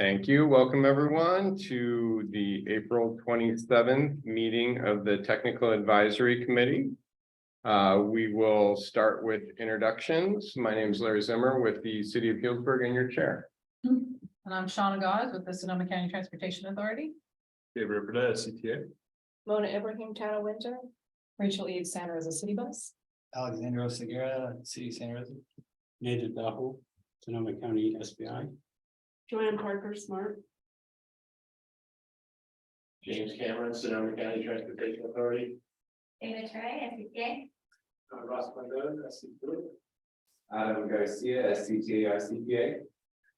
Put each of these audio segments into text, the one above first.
Thank you. Welcome everyone to the April 27th meeting of the Technical Advisory Committee. We will start with introductions. My name is Larry Zimmer with the City of Healdsburg and your chair. And I'm Shauna Gause with the Sonoma County Transportation Authority. Gabriel Burdett, SCTA. Mona Ibrahim, Town of Windsor. Rachel Eve Santa Rosa City Bus. Alexandra Segura, City Santa Rosa. Native Daho, Sonoma County SBI. Joanne Parker, Smart. James Cameron, Sonoma County Transportation Authority. David Trey, SCTA. Ross Mendoza, SCTA. Adam Garcia, SCTA, RCPA.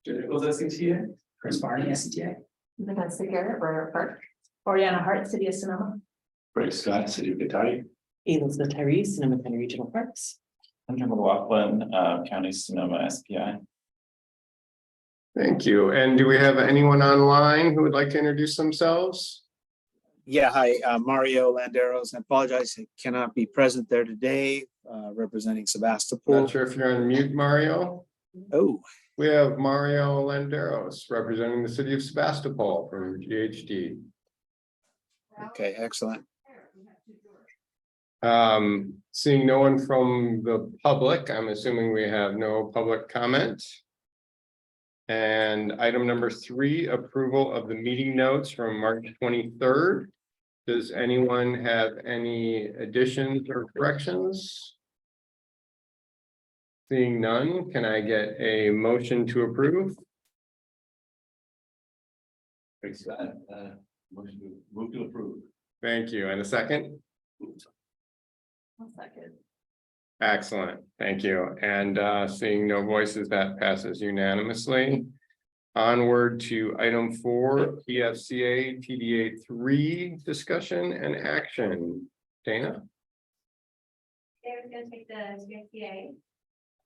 Joe Nichols, SCTA. Chris Barney, SCTA. Vanessa Garrett, Royal Park. Oriana Hart, City of Sonoma. Greg Scott, City of Cotati. Elizabeth Tyree, Sonoma County Regional Parks. Hunter McLaughlin, County Sonoma SPI. Thank you. And do we have anyone online who would like to introduce themselves? Yeah, hi, Mario Landeros. I apologize, I cannot be present there today, representing Not Sebastopol. sure if you're on mute, Mario. Oh, We have Mario Landeros representing the city of Sebastopol from GHD. okay, excellent. Seeing no one from the public, I'm assuming we have no public comment. And item number 3, approval of the meeting notes from March 23rd. Does anyone have any additions or corrections? Seeing none, can I get a motion to approve? Greg Scott, motion to move to approve. Thank you. And a second? One second. Excellent, thank you. And seeing no voices, that passes unanimously. Onward to item 4, TFCA TDA 3 discussion and action. Dana? David's gonna take the TFCA.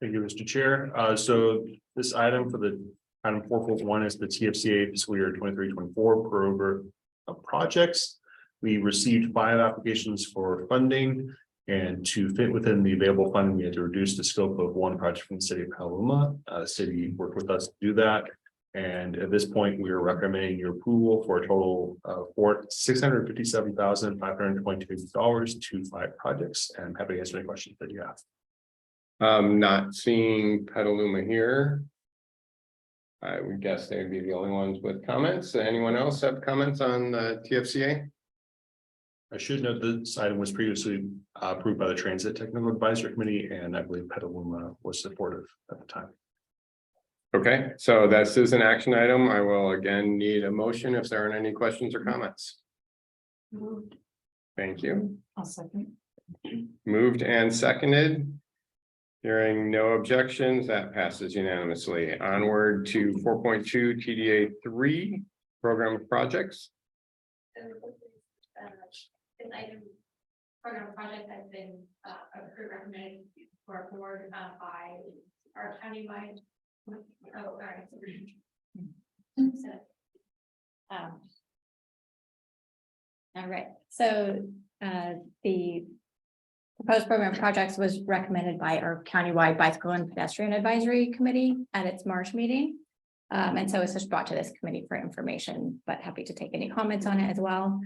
Thank you, Mr. Chair. So this item for the item 4.1 is the TFCA fiscal year 23-24 program of projects. We received 5 applications for funding. And to fit within the available funding, we had to reduce the scope of one project from the city of Petaluma. The city worked with us to do that. And at this point, we are recommending your approval for a total of $657,522 to 5 projects. And I'm happy to answer any questions that you have. Not seeing Petaluma here. I would guess they'd be the only ones with comments. Anyone else have comments on the TFCA? I should note this item was previously approved by the Transit Technical Advisory Committee, and I believe Petaluma was supportive at the time. Okay, so this is an action item. I will again need a motion if there aren't any questions or comments. Moved. Thank you. I'll second. Moved and seconded. Hearing no objections, that passes unanimously. Onward to 4.2 TDA 3 program of projects. This item program project has been approved, recommended for board by our countywide. Oh, all right. All right, so the proposed program of projects was recommended by our countywide bicycle and pedestrian advisory committee at its March meeting. And so it's just brought to this committee for information, but happy to take any comments on it as well.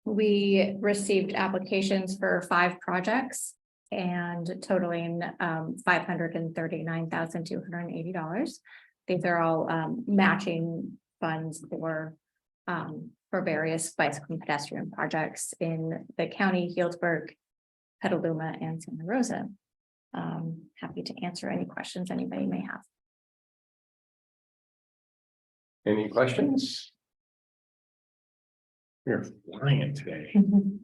We received applications for 5 projects and totaling $539,280. These are all matching funds for various bicycle and pedestrian projects in the county, Healdsburg, Petaluma, and Santa Rosa. Happy to answer any questions anybody may have. Any questions? You're flying today. And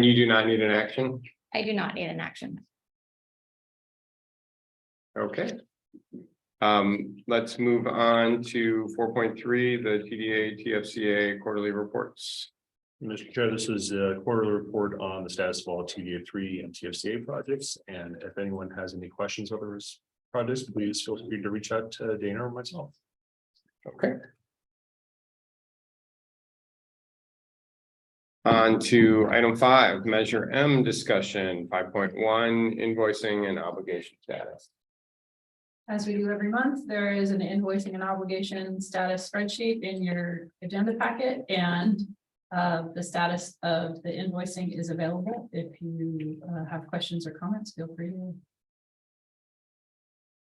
you do not need an action? I do not need an action. Okay. Let's move on to 4.3, the TDA TFCA quarterly reports. Mr. Chair, this is a quarterly report on the status of all TDA 3 and TFCA projects. And if anyone has any questions over those projects, please feel free to reach out to Dana or myself. Okay. On to item 5, measure M discussion, 5.1, invoicing and obligation status. As we do every month, there is an invoicing and obligation status spreadsheet in your agenda packet, and the status of the invoicing is available. If you have questions or comments, feel free to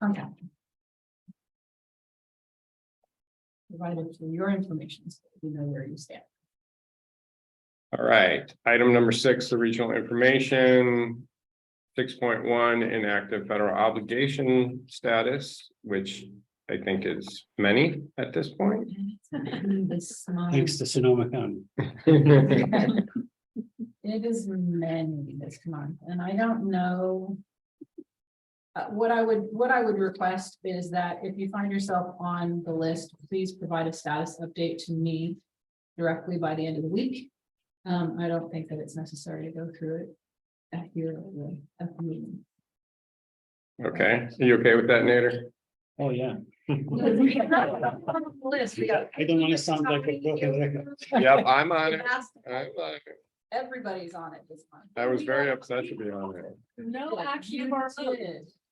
contact me. Provided for your information, so you know where you stand. All right, item number 6, the regional information. 6.1, inactive federal obligation status, which I think is many at this point. Thanks to Sonoma County. It is many this month, and I don't know. What I would request is that if you find yourself on the list, please provide a status update to me directly by the end of the week. I don't think that it's necessary to go through it at your at the meeting. Okay, are you okay with that, Nader? Oh, yeah. List, we got. I don't want to sound like a broken record. Yep, I'm on it. I'm on it. Everybody's on it this month. I was very upset to be on it. No action bar.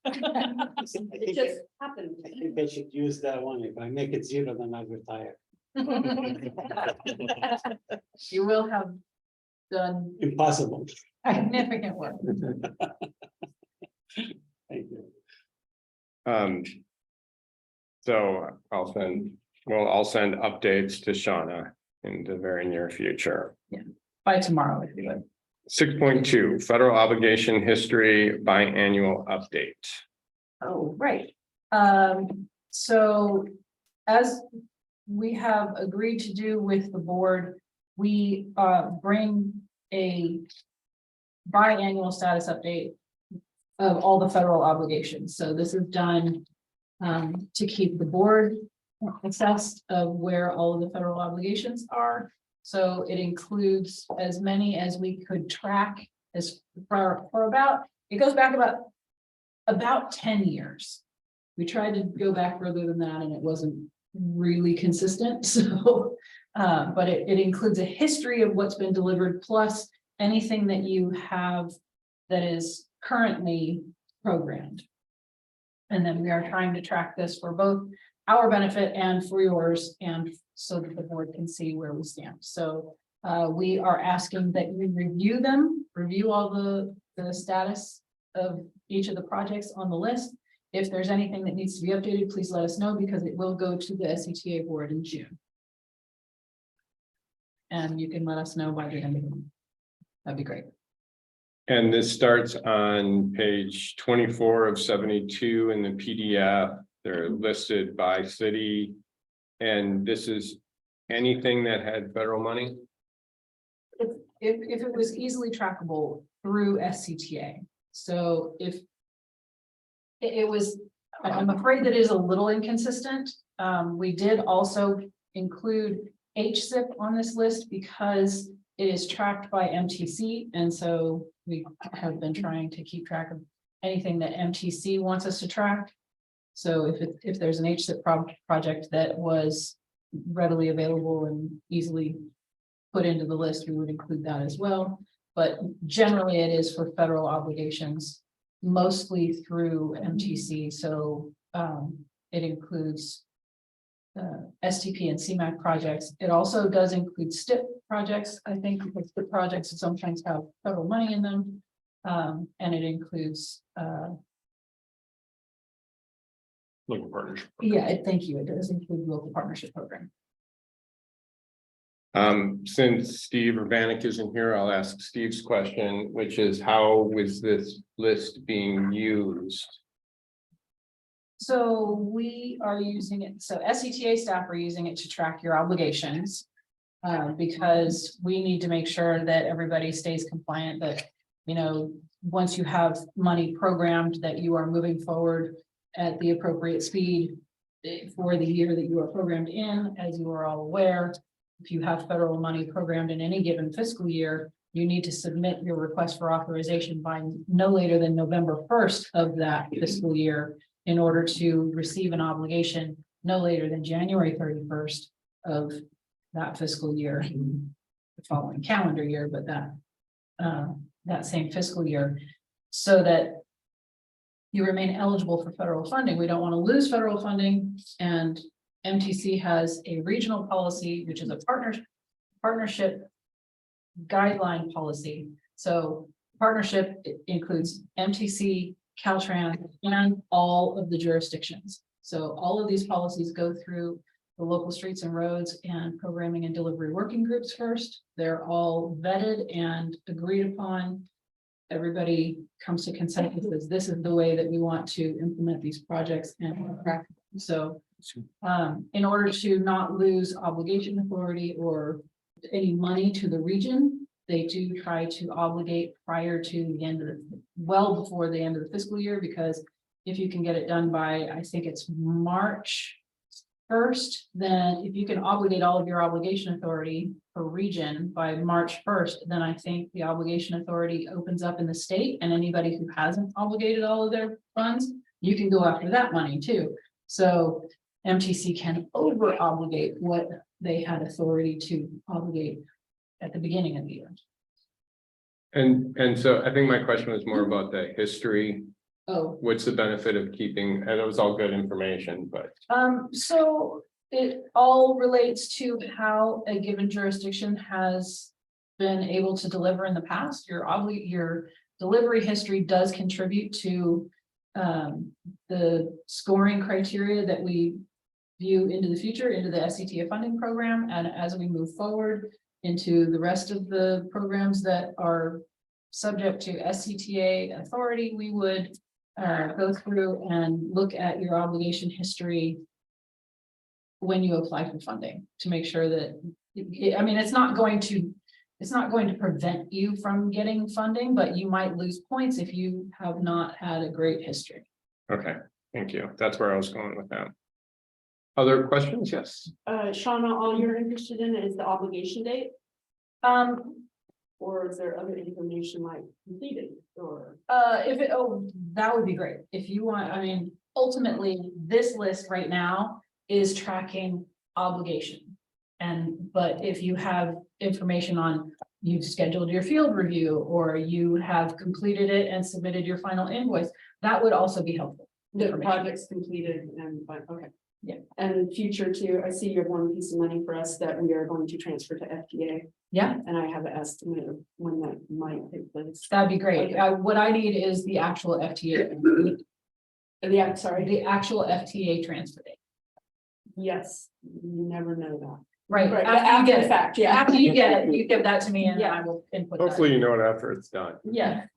It just happened. I think they should use that one. If I make it 0, then I retire. You will have done Impossible. significant work. Thank you. So I'll send updates to Shauna in the very near future. By tomorrow, if you would. 6.2, federal obligation history biannual update. Oh, right. So as we have agreed to do with the board, we bring a biannual status update of all the federal obligations. So this is done to keep the board assessed of where all of the federal obligations are. So it includes as many as we could track as for about, it goes back about 10 years. We tried to go back further than that and it wasn't really consistent. So, but it includes a history of what's been delivered plus anything that you have that is currently programmed. And then we are trying to track this for both our benefit and for yours, and so that the board can see where we stand. So we are asking that you review all the status of each of the projects on the list. If there's anything that needs to be updated, please let us know because it will go to the SCTA board in June. And you can let us know by the end of the month. That'd be great. And this starts on page 24 of 72 in the PDF. They're listed by city. And this is anything that had federal money? If it was easily trackable through SCTA. So if it was, I'm afraid that it is a little inconsistent. We did also include HSIP on this list because it is tracked by MTC. And so we have been trying to keep track of anything that MTC wants us to track. So if there's an HSIP project that was readily available and easily put into the list, we would include that as well. But generally it is for federal obligations, mostly through MTC. So it includes STP and CMAC projects. It also does include STIP projects, I think, because STIP projects sometimes have federal money in them. And it includes Local partnership. yeah, thank you. It does include local partnership program. Since Steve Urbanek isn't here, I'll ask Steve's question, which is how was this list being used? So we are using it, so SCTA staff are using it to track your obligations. Because we need to make sure that everybody stays compliant, that, you know, once you have money programmed, that you are moving forward at the appropriate speed for the year that you are programmed in. As you are all aware, if you have federal money programmed in any given fiscal year, you need to submit your request for authorization by no later than November 1st of that fiscal year in order to receive an obligation no later than January 31st of that fiscal year, the following calendar year, but that same fiscal year, so that you remain eligible for federal funding. We don't want to lose federal funding, and MTC has a regional policy, which is a partnership guideline policy. So partnership includes MTC, Caltrans, and all of the jurisdictions. So all of these policies go through the local streets and roads and programming and delivery working groups first. They're all vetted and agreed upon. Everybody comes to consensus that this is the way that we want to implement these projects and practice. So in order to not lose obligation authority or any money to the region, they do try to obligate prior to the end of well before the end of the fiscal year, because if you can get it done by, I think it's March 1st, then if you can obligate all of your obligation authority per region by March 1st, then I think the obligation authority opens up in the state, and anybody who hasn't obligated all of their funds, you can go after that money too. So MTC can over obligate what they had authority to obligate at the beginning of the year. And so I think my question was more about the history. Oh, What's the benefit of keeping, and it was all good information, but so it all relates to how a given jurisdiction has been able to deliver in the past. Your delivery history does contribute to the scoring criteria that we view into the future, into the SCTA funding program. And as we move forward into the rest of the programs that are subject to SCTA authority, we would go through and look at your obligation history when you apply for funding to make sure that, I mean, it's not going to prevent you from getting funding, but you might lose points if you have not had a great history. okay, thank you. That's where I was going with that. Other questions? Yes. Shauna, all you're interested in is the obligation date, or is there other information like completed or? That would be great. If you want, I mean, ultimately, this list right now is tracking obligation. But if you have information on, you've scheduled your field review, or you have completed it and submitted your final invoice, that would also be helpful. The project's completed and, okay. Yeah. And in future too, I see you have one piece of money for us that we are going to transfer to FDA. Yeah, And I have an estimate of when that might take place. that'd be great. Okay. What I need is the actual FTA. Yeah, sorry. The actual FTA transfer date. Yes, you never know that. Right. Right, After you after get the it. fact, yeah. After you get it, you give that to me and Yeah. I will input that. Hopefully you know it after it's done. Yeah.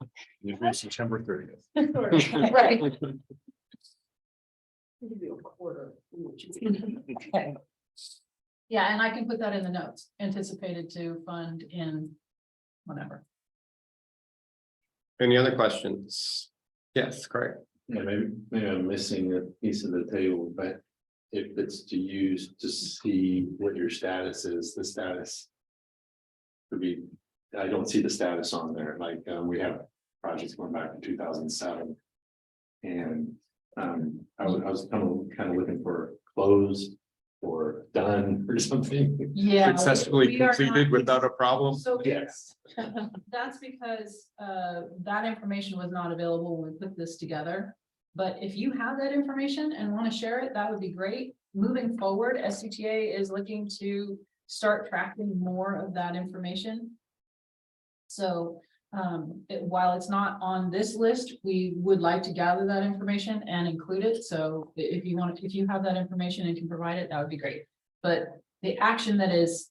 Usually September 30th. Right. Give you a quarter. Okay. Yeah, and I can put that in the notes, anticipated to fund in whatever. Any other questions? Yes, correct. Yeah, maybe I'm missing a piece of the table, but if it's to use to see what your status is, the status could be, I don't see the status on there, like, we have projects going back to 2007. And I was kind of looking for closed or done or something. Yeah. Successfully we are not- completed without a problem. So Yes. that's because that information was not available when we put this together. But if you have that information and want to share it, that would be great. Moving forward, SCTA is looking to start tracking more of that information. So while it's not on this list, we would like to gather that information and include it. So if you have that information and can provide it, that would be great. But the action that is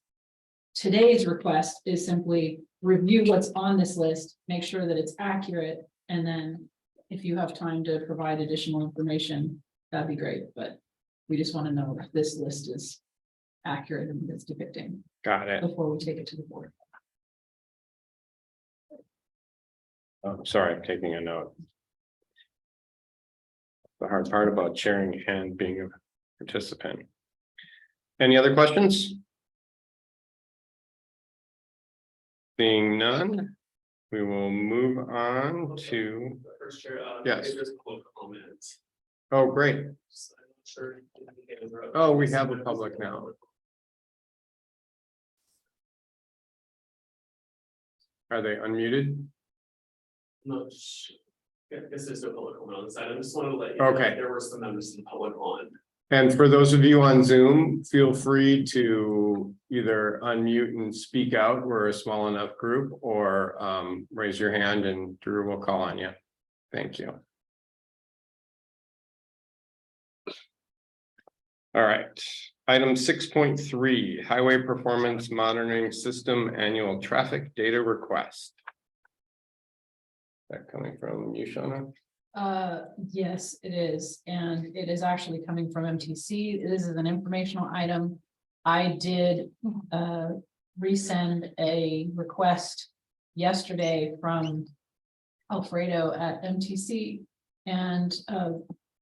today's request is simply review what's on this list, make sure that it's accurate, and then if you have time to provide additional information, that'd be great. But we just want to know if this list is accurate and what it's depicting Got it. before we take it to the board. Oh, sorry, I'm taking a note. The hard part about chairing and being a participant. Any other questions? Seeing none, we will move on to, yes. Oh, great. Oh, we have a public now. Are they unmuted? This is a public comment on the side. I just wanted to let you know Okay. there were some members of the public on. And for those of you on Zoom, feel free to either unmute and speak out. We're a small enough group, or raise your hand and Drew will call on you. Thank you. All right, item 6.3, Highway Performance Monitoring System Annual Traffic Data Request. That coming from you, Shawna? Yes, it is, and it is actually coming from MTC. This is an informational item. I did resend a request yesterday from Alfredo at MTC. And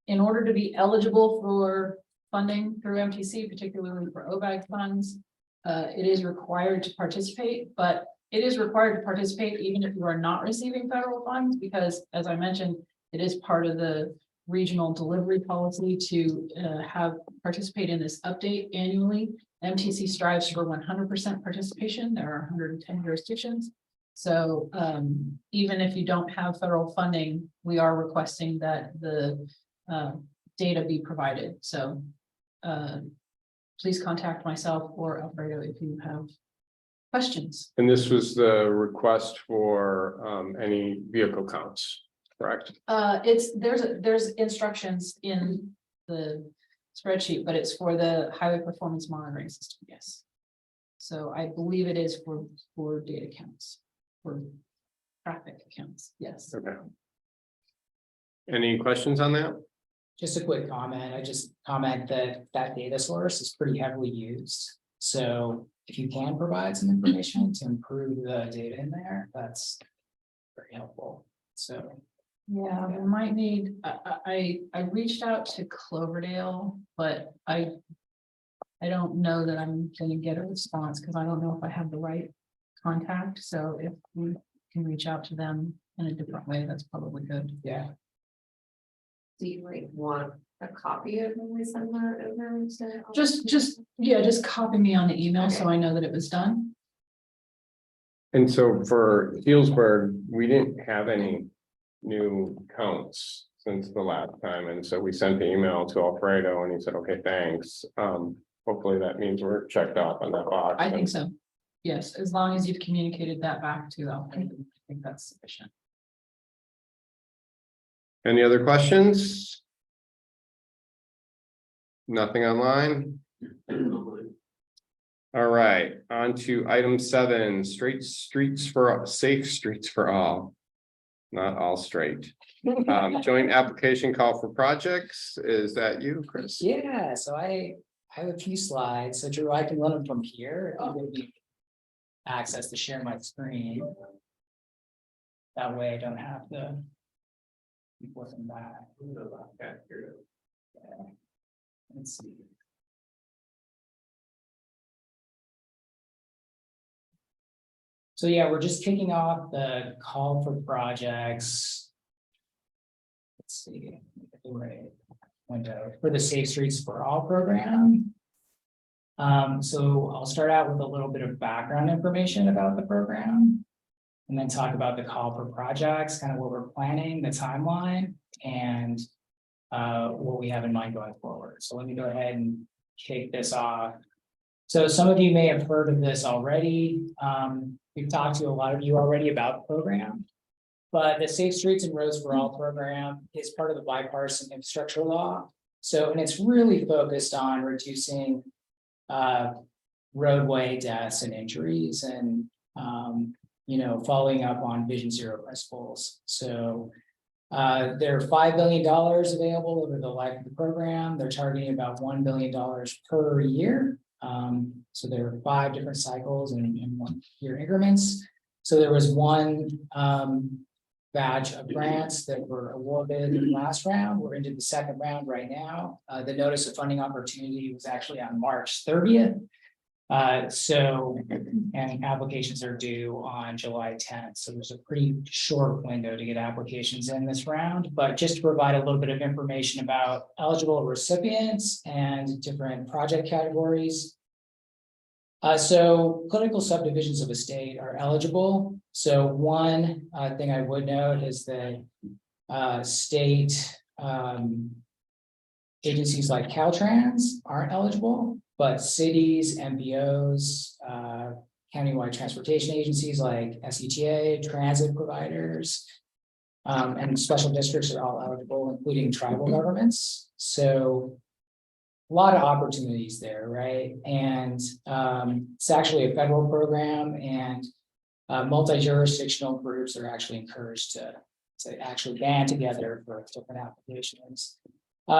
in order to be eligible for funding through MTC, particularly for OBAG funds, it is required to participate, but it is required to participate even if you are not receiving federal funds, because as I mentioned, it is part of the regional delivery policy to participate in this update annually. MTC strives for 100% participation. There are 110 jurisdictions. So even if you don't have federal funding, we are requesting that the data be provided. So please contact myself or Alfredo if you have questions. And this was the request for any vehicle counts, correct? There's instructions in the spreadsheet, but it's for the highway performance monitoring system. Yes. So I believe it is for data counts, for traffic counts. Yes. Okay. Any questions on that? Just a quick comment. I just comment that that data source is pretty heavily used. So if you can provide some information to improve the data in there, that's very helpful. So yeah, we might need, I reached out to Cloverdale, but I don't know that I'm gonna get a response because I don't know if I have the right contact. So if we can reach out to them in a different way, that's probably good. yeah. Do you like want a copy of when we send that over? Just copy me on the email so I know that it was done. And so for Healdsburg, we didn't have any new counts since the last time. And so we sent the email to Alfredo and he said, okay, thanks. Hopefully that means we're checked off on that box. I think so. Yes, as long as you've communicated that back to Alfredo, I think that's sufficient. Any other questions? Nothing online? All right, on to item 7, safe streets for all. Not all straight. Joint application call for projects. Is that you, Chris? Yeah, so I have a few slides. So Drew, I can run them from here. I'll give you access to share my screen. That way I don't have to keep looking back. Yeah. Let's see. So yeah, we're just kicking off the call for projects. Let's see, the right window for the Safe Streets for All program. So I'll start out with a little bit of background information about the program, and then talk about the call for projects, kind of what we're planning, the timeline, and what we have in mind going forward. So let me go ahead and kick this off. So some of you may have heard of this already. We've talked to a lot of you already about the program, but the Safe Streets and Roads for All program is part of the bipartisan infrastructure law. So, and it's really focused on reducing roadway deaths and injuries and, you know, following up on Vision Zero principles. So there are $5 billion available over the life of the program. They're targeting about $1 billion per year. So there are 5 different cycles in 1 year increments. So there was one batch of grants that were awarded in the last round. We're into the second round right now. The notice of funding opportunity was actually on March 30th. And applications are due on July 10th. So there's a pretty short window to get applications in this round, but just to provide a little bit of information about eligible recipients and different project categories. So political subdivisions of a state are eligible. So one thing I would note is that state agencies like Caltrans aren't eligible, but cities, MPOs, countywide transportation agencies like SCTA, transit providers, and special districts are all eligible, including tribal governments. So a lot of opportunities there, right? And it's actually a federal program, and multi-jurisdictional groups are actually encouraged to actually band together for different applications.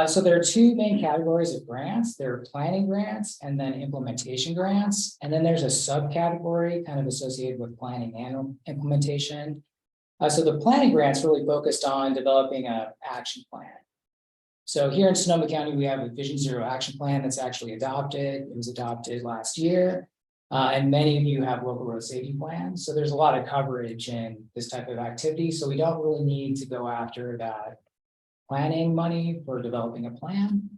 So there are two main categories of grants. There are planning grants and then implementation grants. And then there's a subcategory kind of associated with planning and implementation. So the planning grants really focused on developing an action plan. So here in Sonoma County, we have a Vision Zero action plan that's actually adopted. It was adopted last year. And many of you have local road safety plans. So there's a lot of coverage in this type of activity. So we don't really need to go after that planning money for developing a plan.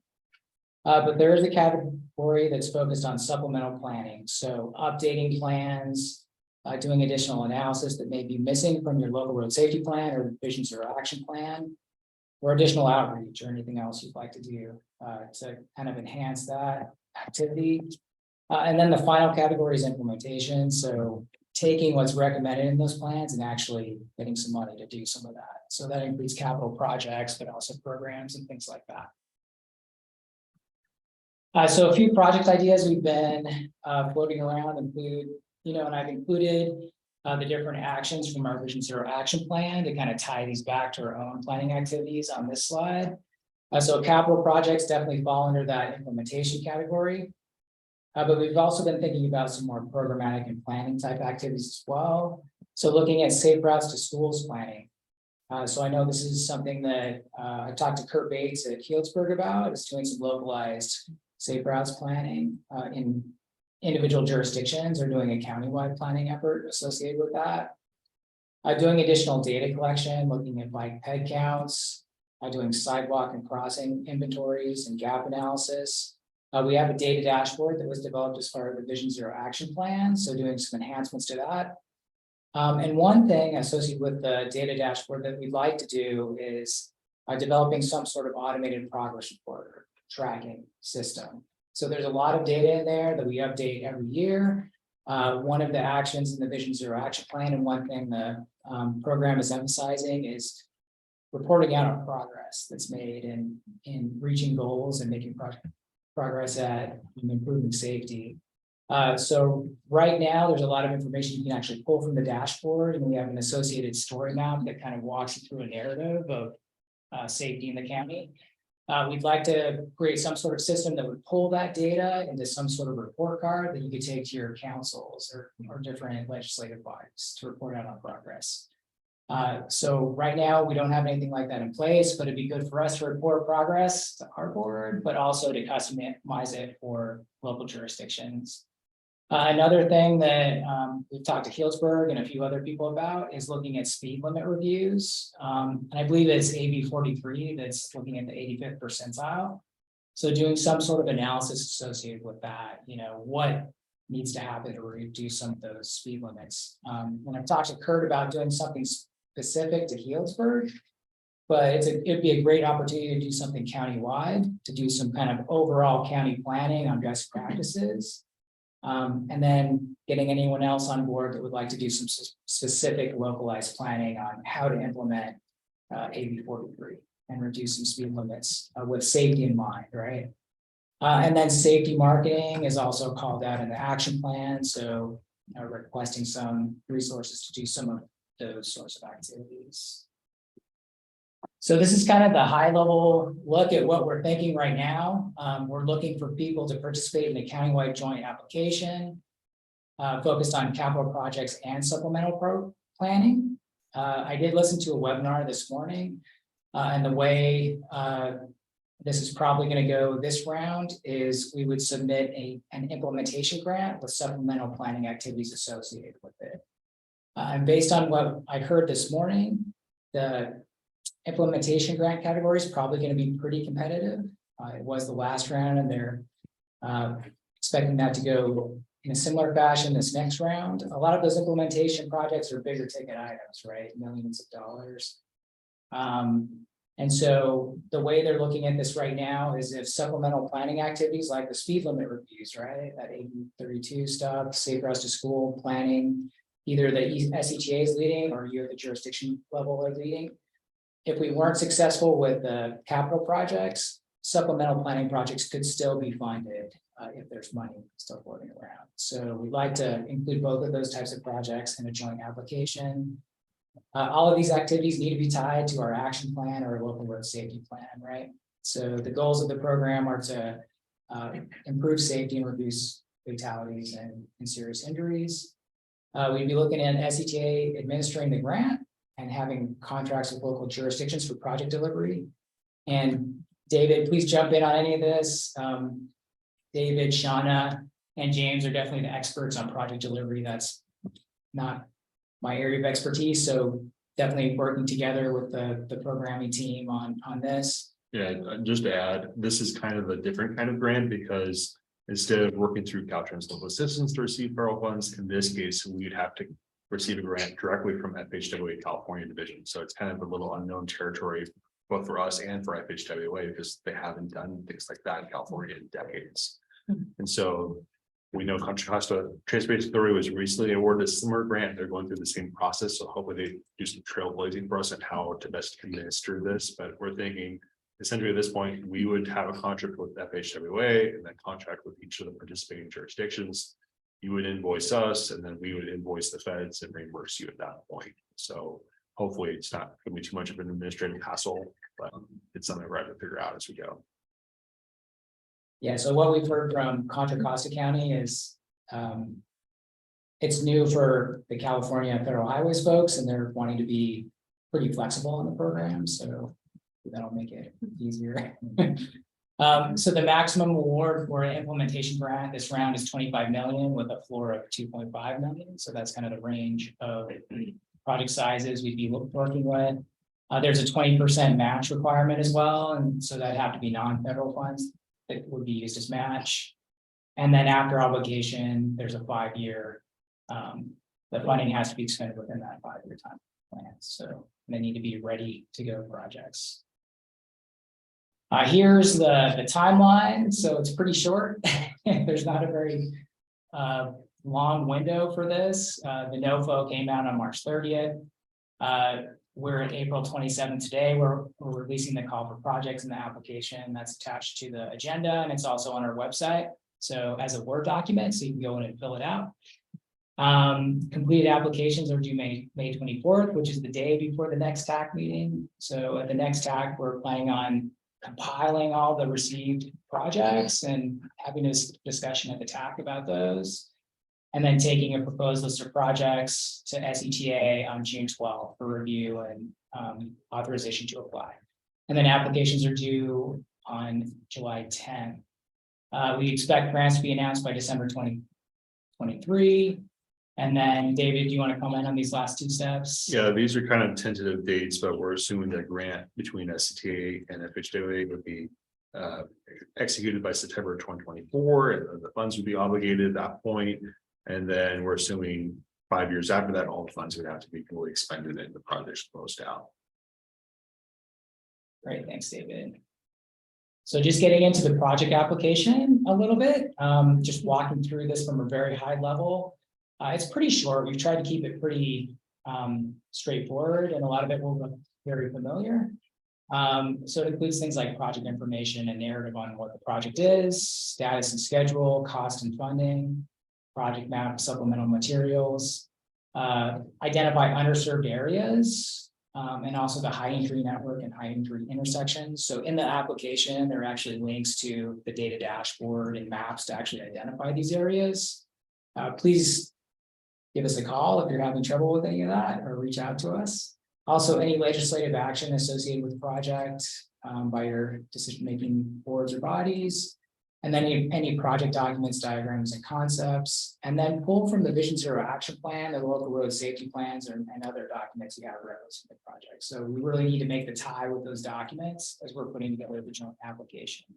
But there is a category that's focused on supplemental planning. So updating plans, doing additional analysis that may be missing from your local road safety plan or Vision Zero action plan, or additional outreach or anything else you'd like to do to kind of enhance that activity. And then the final category is implementation. So taking what's recommended in those plans and actually getting some money to do some of that. So that includes capital projects, but also programs and things like that. So a few project ideas we've been floating around include, and I've included the different actions from our Vision Zero action plan to kind of tie these back to our own planning activities on this slide. So capital projects definitely fall under that implementation category. But we've also been thinking about some more programmatic and planning type activities as well. So looking at safe routes to schools planning. So I know this is something that I talked to Kurt Bates at Healdsburg about, is doing some localized safe routes planning in individual jurisdictions, or doing a countywide planning effort associated with that. Doing additional data collection, looking at bike ped counts, doing sidewalk and crossing inventories and gap analysis. We have a data dashboard that was developed as part of the Vision Zero action plan, so doing some enhancements to that. And one thing associated with the data dashboard that we'd like to do is developing some sort of automated progress report or tracking system. So there's a lot of data in there that we update every year. One of the actions in the Vision Zero action plan, and one thing the program is emphasizing, is reporting out on progress that's made in reaching goals and making progress at improving safety. So right now, there's a lot of information you can actually pull from the dashboard, and we have an associated story map that kind of walks you through a narrative of safety in the county. We'd like to create some sort of system that would pull that data into some sort of report card that you could take to your councils or different legislative bodies to report out on progress. So right now, we don't have anything like that in place, but it'd be good for us to report progress to our board, but also to customize it for local jurisdictions. Another thing that we've talked to Healdsburg and a few other people about is looking at speed limit reviews. And I believe it's AB 43 that's looking at the 85th percentile. So doing some sort of analysis associated with that, what needs to happen to reduce some of those speed limits. When I've talked to Kurt about doing something specific to Healdsburg, but it'd be a great opportunity to do something countywide, to do some kind of overall county planning on best practices. And then getting anyone else on board that would like to do some specific localized planning on how to implement AB 43 and reduce some speed limits with safety in mind, right? And then safety marketing is also called out in the action plan. So requesting some resources to do some of those sorts of activities. So this is kind of the high level look at what we're thinking right now. We're looking for people to participate in a countywide joint application focused on capital projects and supplemental planning. I did listen to a webinar this morning, and the way this is probably going to go this round is we would submit an implementation grant with supplemental planning activities associated with it. And based on what I heard this morning, the implementation grant category is probably going to be pretty competitive. It was the last round, and they're expecting that to go in a similar fashion this next round. A lot of those implementation projects are bigger ticket items, right? Millions of dollars. And so the way they're looking at this right now is if supplemental planning activities like the speed limit reviews, right? That AB 32 stuff, safe routes to school planning, either the SCTA is leading or you at the jurisdiction level are leading. If we weren't successful with the capital projects, supplemental planning projects could still be funded if there's money still floating around. So we'd like to include both of those types of projects in a joint application. All of these activities need to be tied to our action plan or local road safety plan, right? So the goals of the program are to improve safety and reduce fatalities and serious injuries. We'd be looking at SCTA administering the grant and having contracts with local jurisdictions for project delivery. And David, please jump in on any of this. David, Shauna, and James are definitely the experts on project delivery. That's not my area of expertise, so definitely working together with the programming team on this. Yeah, just to add, this is kind of a different kind of grant because instead of working through Caltrans local assistance to receive federal funds, in this case, we'd have to receive a grant directly from FHWA California division. So it's kind of a little unknown territory, both for us and for FHWA, because they haven't done things like that in California in decades. And so we know Contra Costa Transportation Authority was recently awarded a similar grant. They're going through the same process. So hopefully they do some trailblazing for us on how to best administer this. But we're thinking essentially at this point, we would have a contract with FHWA and then contract with each of the participating jurisdictions. You would invoice us and then we would invoice the feds and reimburse you at that point. So hopefully it's not going to be too much of an administrative hassle, but it's something we're going to figure out as we go. Yeah, so what we've heard from Contra Costa County is it's new for the California Federal Highways folks, and they're wanting to be pretty flexible on the program, so that'll make it easier. So the maximum award for an implementation grant this round is 25 million with a floor of 2.5 million. So that's kind of the range of project sizes we'd be working with. There's a 20% match requirement as well, and so that'd have to be non-federal funds that would be used as match. And then after obligation, there's a 5-year, the funding has to be expended within that 5-year time plan. So they need to be ready to go projects. Here's the timeline. So it's pretty short. There's not a very long window for this. The NOFO came out on March 30th. We're at April 27th today. We're releasing the call for projects in the application that's attached to the agenda, and it's also on our website. So as a Word document, so you can go in and fill it out. Completed applications are due May 24th, which is the day before the next TAC meeting. So at the next TAC, we're planning on compiling all the received projects and having a discussion at the TAC about those. And then taking a proposed list of projects to SCTA on June 12th for review and authorization to apply. And then applications are due on July 10th. We expect grants to be announced by December 2023. And then David, do you want to comment on these last two steps? Yeah, these are kind of tentative dates, but we're assuming that grant between SCTA and FHWA would be executed by September 2024, and the funds would be obligated at that point. And then we're assuming 5 years after that, all the funds would have to be fully expended and the project's closed out. Great, thanks, David. So just getting into the project application a little bit, just walking through this from a very high level. It's pretty short. We've tried to keep it pretty straightforward, and a lot of it will look very familiar. So it includes things like project information and narrative on what the project is, status and schedule, cost and funding, project map, supplemental materials, identify underserved areas, and also the high injury network and high injury intersections. So in the application, there are actually links to the data dashboard and maps to actually identify these areas. Please give us a call if you're having trouble with any of that, or reach out to us. Also, any legislative action associated with the project by your decision-making boards or bodies. And then any project documents, diagrams, and concepts, and then pull from the Vision Zero Action Plan, the local road safety plans, and other documents you have referenced in the project. So we really need to make the tie with those documents as we're putting together the joint application.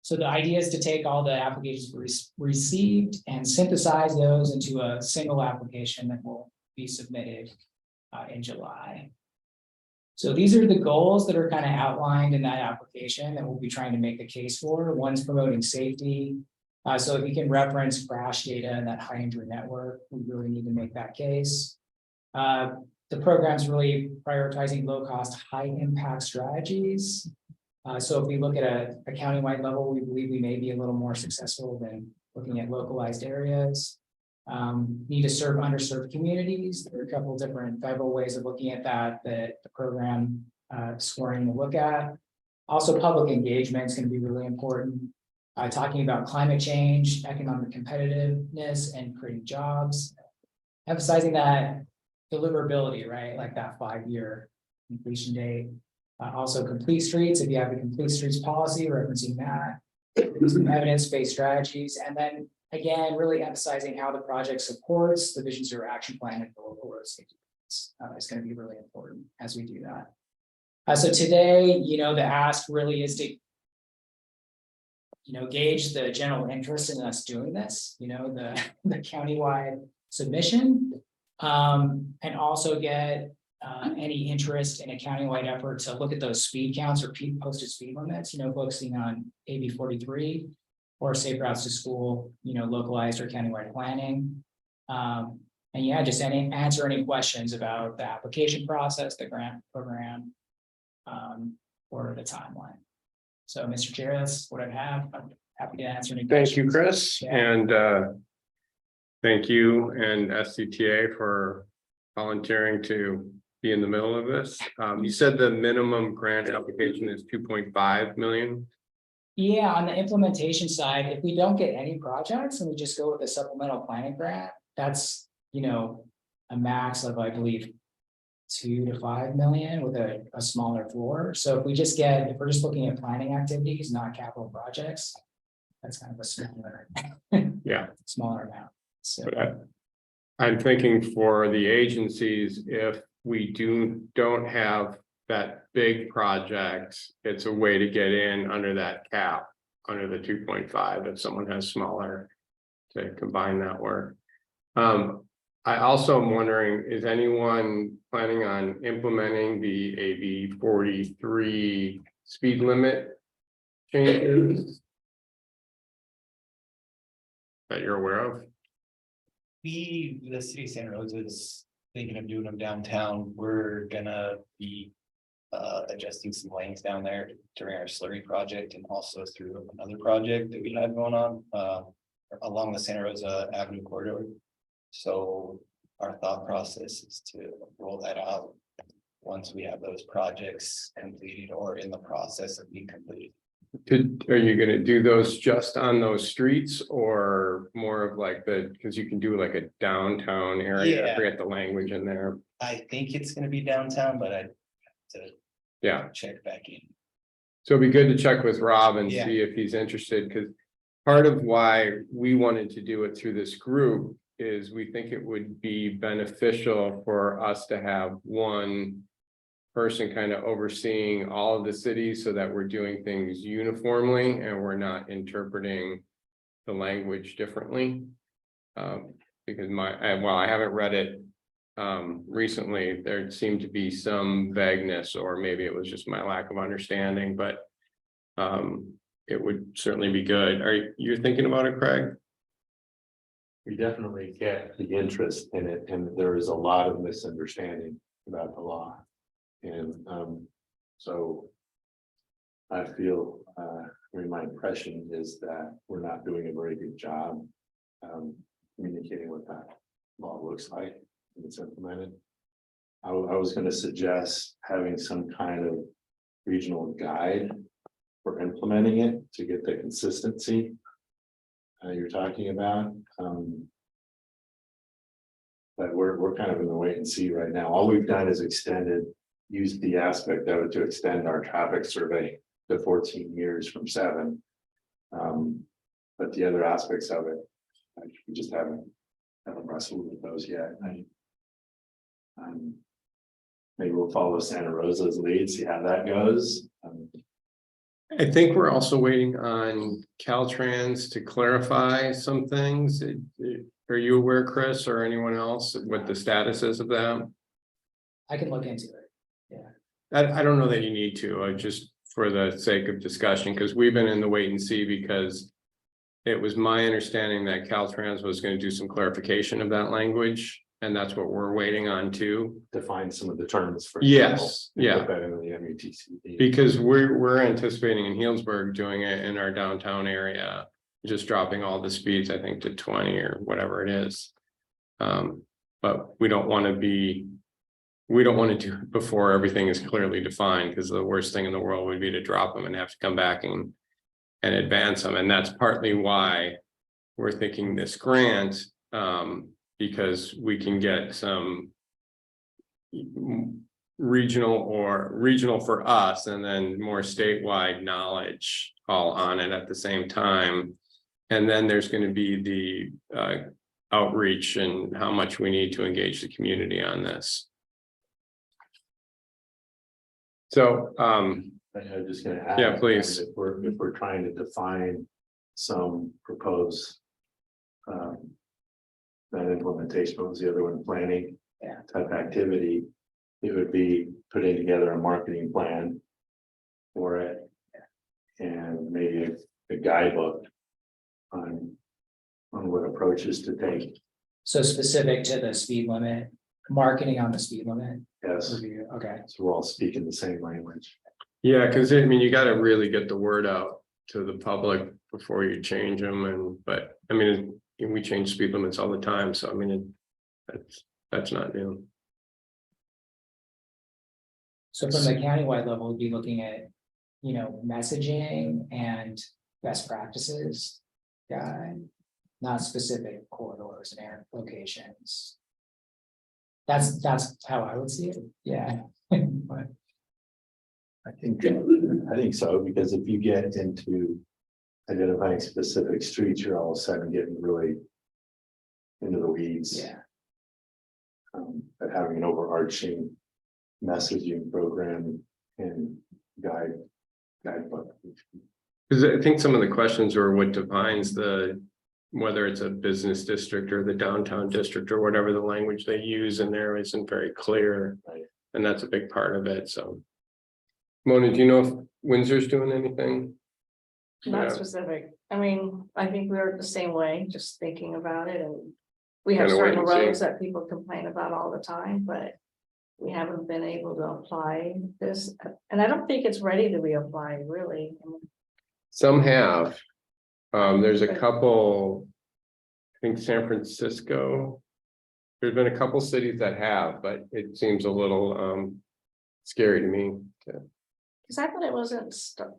So the idea is to take all the applications received and synthesize those into a single application that will be submitted in July. So these are the goals that are kind of outlined in that application that we'll be trying to make the case for. One's promoting safety. So if you can reference crash data in that high injury network, we really need to make that case. The program's really prioritizing low cost, high impact strategies. So if we look at a countywide level, we believe we may be a little more successful than looking at localized areas. Need to serve underserved communities. There are a couple of different federal ways of looking at that the program scoring will look at. Also, public engagement is going to be really important. Talking about climate change, economic competitiveness, and creating jobs. Emphasizing that deliverability, right? Like that 5-year completion date. Also complete streets, if you have a complete streets policy, referencing that. Some evidence-based strategies, and then again, really emphasizing how the project supports the Vision Zero action plan and the local road safety. It's going to be really important as we do that. So today, the ask really is to, gauge the general interest in us doing this, the countywide submission, and also get any interest in a countywide effort to look at those speed counts or posted speed limits, focusing on AB 43 or safe routes to school, localized or countywide planning. And yeah, just answer any questions about the application process, the grant program, or the timeline. So, Mr. Chair, that's what I have. I'm happy to answer any questions. Thank you, Chris, Yeah. and thank you and SCTA for volunteering to be in the middle of this. You said the minimum grant application is 2.5 million. Yeah, on the implementation side, if we don't get any projects and we just go with a supplemental planning grant, that's, a max of, I believe, 2 to 5 million with a smaller floor. So if we're just looking at planning activities, not capital projects, that's kind of a smaller, smaller amount. So But I'm thinking for the agencies, if we don't have that big project, it's a way to get in under that cap, under the 2.5, if someone has smaller, to combine that work. I also am wondering, is anyone planning on implementing the AB 43 speed limit changes that you're aware of? The city of Santa Rosa is thinking of doing them downtown. We're gonna be adjusting some lanes down there during our slurry project and also through another project that we have going on along the Santa Rosa Avenue corridor. So our thought process is to roll that out once we have those projects completed or in the process of being completed. Are you going to do those just on those streets or more of like because you can do like a downtown area? Yeah. I forget the language in there. I think it's gonna be downtown, but I'd have to check back in. So it'd be good to check with Rob and Yeah. see if he's interested, because part of why we wanted to do it through this group is we think it would be beneficial for us to have one person kind of overseeing all of the cities so that we're doing things uniformly and we're not interpreting the language differently. Because I haven't read it recently, there seemed to be some vagueness, or maybe it was just my lack of understanding, but it would certainly be good. Are you thinking about it, Craig? We definitely get the interest in it, and there is a lot of misunderstanding about the law. And so I feel, my impression is that we're not doing a very good job communicating what that law looks like when it's implemented. I was going to suggest having some kind of regional guide for implementing it to get the consistency you're talking about. But we're kind of in the wait and see right now. All we've done is use the aspect of it to extend our traffic survey to 14 years from 7. But the other aspects of it, we just haven't wrestled with those yet. Maybe we'll follow Santa Rosa's lead, see how that goes. I think we're also waiting on Caltrans to clarify some things. Are you aware, Chris, or anyone else, what the status is of that? I can look into it. Yeah. I don't know that you need to, just for the sake of discussion, because we've been in the wait and see, because it was my understanding that Caltrans was going to do some clarification of that language, and that's what we're waiting on too. Define some of the terms for. Yes, example, and yeah. put that into the MUTCD. Because we're anticipating in Healdsburg doing it in our downtown area, just dropping all the speeds, I think, to 20 or whatever it is. But we don't want to do it before everything is clearly defined, because the worst thing in the world would be to drop them and have to come back and advance them. And that's partly why we're thinking this grant, because we can get some regional for us, and then more statewide knowledge all on it at the same time. And then there's going to be the outreach and how much we need to engage the community on this. So, I'm just gonna add. Yeah, please. If we're trying to define some proposed. That implementation, what was the other one, planning? Yeah. Type activity, it would be putting together a marketing plan. For it. And maybe a guidebook. On what approaches to take, So specific to the speed limit, marketing on the speed limit. yes, Review, okay. so we're all speaking the same language. yeah, because I mean, you got to really get the word out to the public before you change them. But I mean, we change speed limits all the time. So I mean, that's not new. So from the countywide level, we'd be looking at, messaging and best practices. Guide, not specific corridors and air locations. That's how I would see it, yeah. But I think so, because if you get into identifying specific streets, you're all of a sudden getting really into the weeds. yeah, But having an overarching messaging program and guidebook. Because I think some of the questions are what defines whether it's a business district or the downtown district or whatever the language they use in there isn't very clear. Right. And that's a big part of it. So, Mona, do you know if Windsor's doing anything? Not Yeah. specific. I mean, I think we're the same way, just thinking about it, and we have Kinda wait certain and see. roads that people complain about all the time, but we haven't been able to apply this, and I don't think it's ready to be applied, really. I mean, Some have. There's a couple, I think San Francisco. There's been a couple cities that have, but it seems a little scary to me. Because I thought it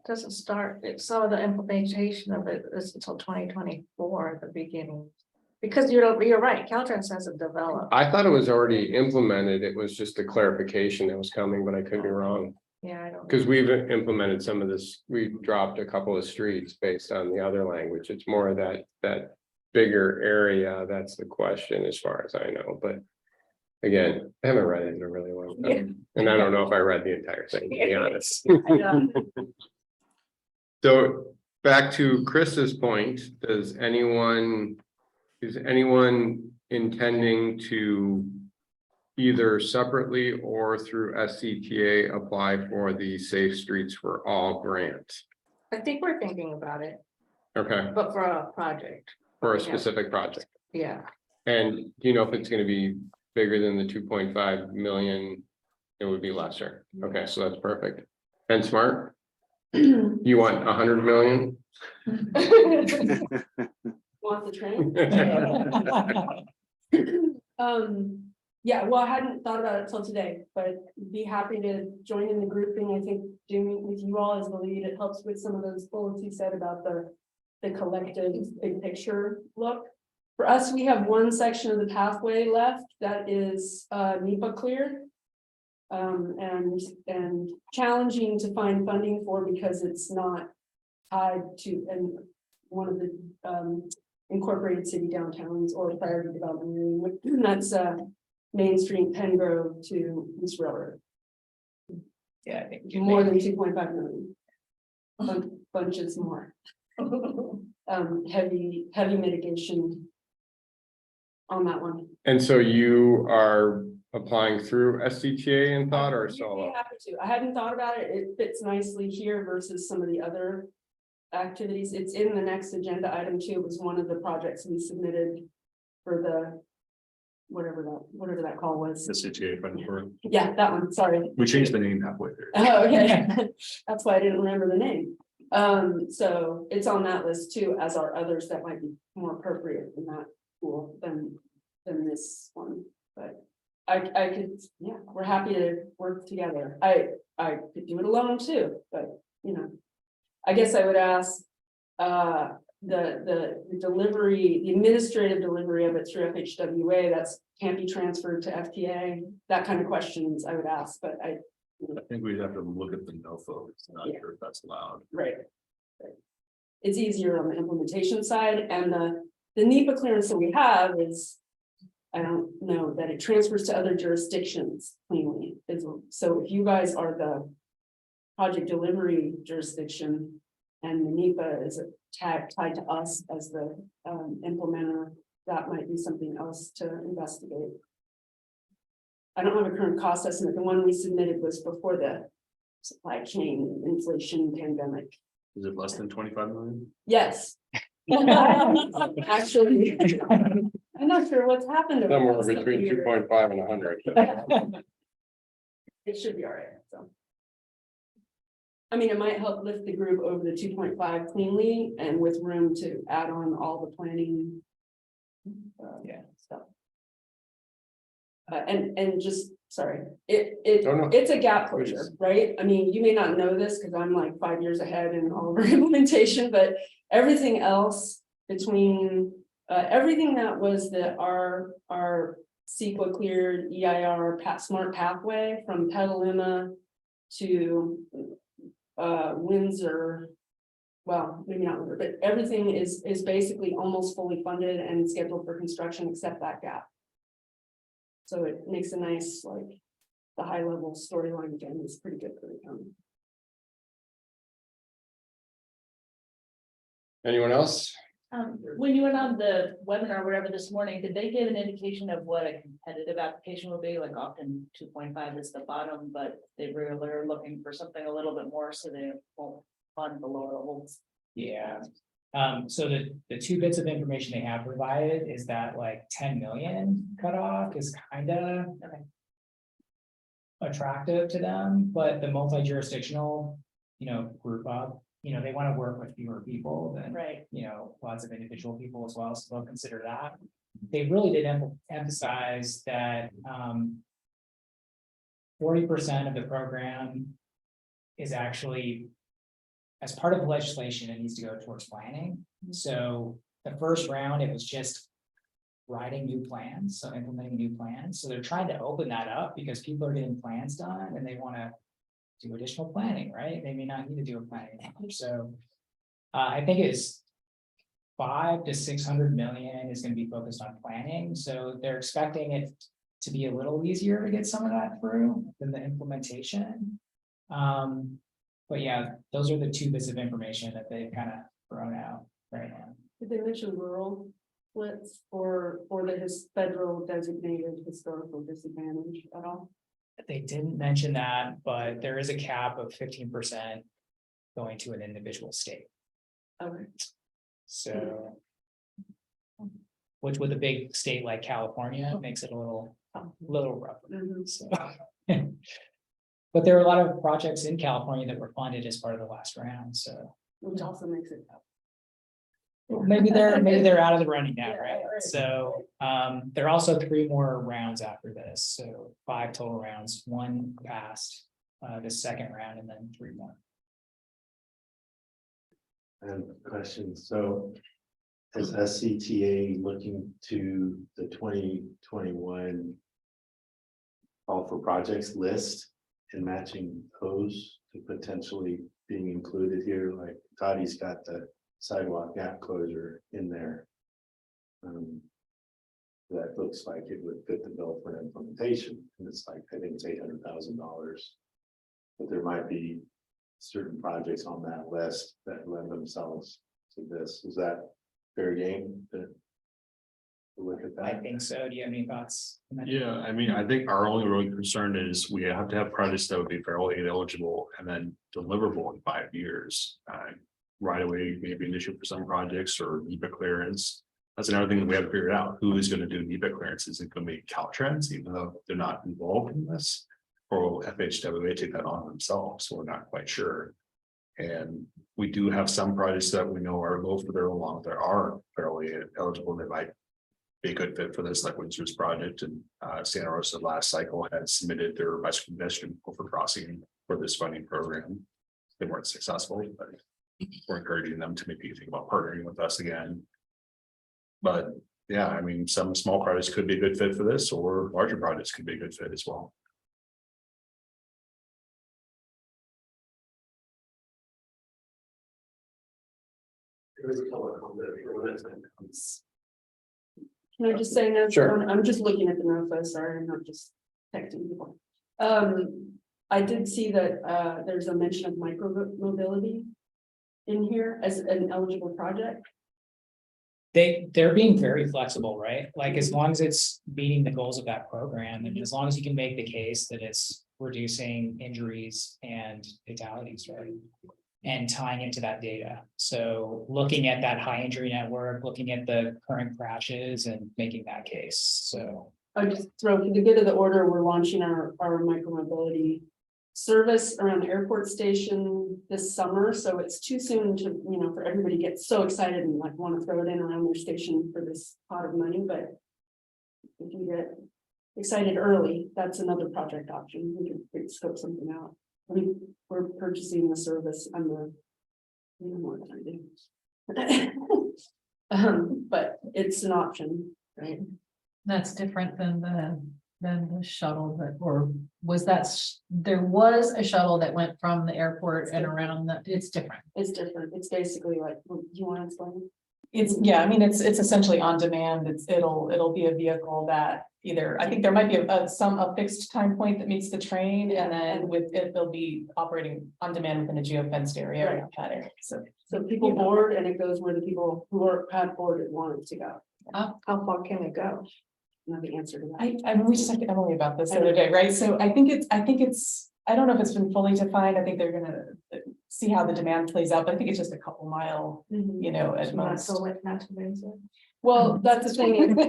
doesn't start, it saw the implementation of it is until 2024 at the beginning. Because you're right, Caltrans hasn't developed. I thought it was already implemented. It was just a clarification that was coming, but I could be wrong. Yeah, I don't. Because we've implemented some of this, we've dropped a couple of streets based on the other language. It's more of that bigger area. That's the question as far as I know, but. Again, I haven't read it in a really long time, and I don't know if I read the entire thing, to be honest. So back to Chris's point, is anyone intending to either separately or through SCTA apply for the Safe Streets for All grant? I think we're thinking about it, Okay, but for a project. for a Yeah. specific project. Yeah, And do you know if it's going to be bigger than the 2.5 million? It would be lesser. Okay, so that's perfect. And smart, you want 100 million? Want the train? Yeah, well, I hadn't thought about it till today, but be happy to join in the grouping. I think doing with you all as the lead, it helps with some of those bullets you said about the collective big picture look. For us, we have one section of the pathway left that is NEPA cleared. And challenging to find funding for because it's not tied to one of the incorporated city downtowns or priority development area. That's Main Street, Penn Grove to East Railroad. yeah, I think More than 2.5 million. Bunches more. Heavy mitigation on that one. And so you are applying through SCTA in thought or We'd be solo? happy to. I hadn't thought about it. It fits nicely here versus some of the other activities. It's in the next agenda item too. It was one of the projects we submitted for the whatever that call was. The SCTA funding for, Yeah, that one, sorry. we changed the name halfway through. Oh, okay. That's why I didn't remember the name. So it's on that list too, as are others that might be more appropriate in that pool than this one. But I could, yeah, we're happy to work together. I could do it alone too, but you know, I guess I would ask the delivery, the administrative delivery of it through FHWA, that's can't be transferred to FTA, that kind of questions I would ask, but I think we'd have to look at the NOFO. It's not Yeah. sure if that's allowed. right. It's easier on the implementation side, and the NEPA clearance that we have is, I don't know that it transfers to other jurisdictions cleanly. So if you guys are the project delivery jurisdiction and the NEPA is tied to us as the implementer, that might be something else to investigate. I don't have a current cost estimate. The one we submitted was before the supply chain inflation pandemic. Is it less than 25 million? Yes. Actually, I'm not sure what's happened. over the Somewhere last couple between years. 2.5 and 100. It should be all right, so. I mean, it might help lift the group over the 2.5 cleanly and with room to add on all the planning. Stuff. And just, sorry, No, no. it's a gap closure, right? I mean, you may not know this because I'm like 5 years ahead in all of our implementation, but everything else between, everything that was our CEQA cleared EIR smart pathway from Petaluma to Windsor. Well, maybe not Windsor, but everything is basically almost fully funded and scheduled for construction except that gap. So it makes a nice, like, the high level storyline again is pretty good for the county. Anyone else? When you went on the webinar, or whatever this morning, did they give an indication of what a competitive application will be? Like often 2.5 is the bottom, but they really are looking for something a little bit more so they won't fund the lower levels. Yeah. So the two bits of information they have provided is that like 10 million cutoff is kind of attractive to them, but the multi-jurisdictional, group up, they want to work with fewer people than, Right. lots of individual people as well, so they'll consider that. They really did emphasize that 40% of the program is actually, as part of the legislation, it needs to go towards planning. So the first round, it was just writing new plans, so implementing new plans. So they're trying to open that up because people are getting plans done and they want to do additional planning, right? They may not need to do a planning. So I think it's 500 to 600 million is going to be focused on planning. So they're expecting it to be a little easier to get some of that through than the implementation. But yeah, those are the two bits of information that they've kind of thrown out right now. Did they mention rural splits or the federal designated historical disadvantage at all? They didn't mention that, but there is a cap of 15% going to an individual state. Okay. So, which with a big state like California makes it a little rougher. Mhm. So, but there are a lot of projects in California that were funded as part of the last round. So Which also makes it tough. maybe they're out of the running now, Yeah, right? right. So there are also 3 more rounds after this. So 5 total rounds, 1 passed the second round, and then 3 more. I have a question. So is SCTA looking to the 2021 call for projects list and matching those to potentially being included here? Like Toddie's got the sidewalk gap closure in there. That looks like it would fit the bill for implementation. And it's like, I think it's $800,000. But there might be certain projects on that list that lend themselves to this. Is that fair game? Look at I that. think so. Do you have any thoughts? Yeah, I mean, I think our only real concern is we have to have projects that would be fairly eligible and then deliverable in 5 years. Right away, maybe an issue for some projects or NEPA clearance. That's another thing that we have to figure out. Who is going to do NEPA clearance? Is it going to be Caltrans, even though they're not involved in this? Or will FHWA take that on themselves? So we're not quite sure. And we do have some projects that we know are low for their along that are fairly eligible. They might be a good fit for this, like Windsor's project, and Santa Rosa last cycle had submitted their bicycle pedestrian overcrossing for this funding program. They weren't successful, but we're encouraging them to maybe think about partnering with us again. But yeah, I mean, some small projects could be a good fit for this, or larger projects could be a good fit as well. Can I just say no? Sure. I'm just looking at the NOFA, sorry, I'm not just texting people. I did see that there's a mention of micro mobility in here as an eligible project. They're being very flexible, right? Like, as long as it's meeting the goals of that program, and as long as you can make the case that it's reducing injuries and fatalities, right? And tying into that data. So looking at that high injury network, looking at the current crashes and making that case, so. I just throw for the good of the order, we're launching our micromobility service around the airport station this summer, so it's too soon to, for everybody to get so excited and like want to throw it in around their station for this pot of money, but if you get excited early, that's another project option. We could scope something out. We're purchasing the service under more than I do. But it's an option, right? That's different than the shuttle that, or was that, there was a shuttle that went from the airport and around it's different. It's different. It's basically like, do you want to explain? It's, yeah, I mean, it's essentially on demand. It'll be a vehicle that either, I think there might be a fixed time point that meets the train, and then with it, they'll be operating on demand within a geofenced area. Right. So people board and it goes where the people who have boarded want it to go. How far can it go? Know the answer to that. I mean, we just talked to Emily about this the other day, right? So I think it's, I don't know if it's been fully defined. I think they're gonna see how the demand plays out, but I think it's just a couple mile, at most. Well, that's the thing. But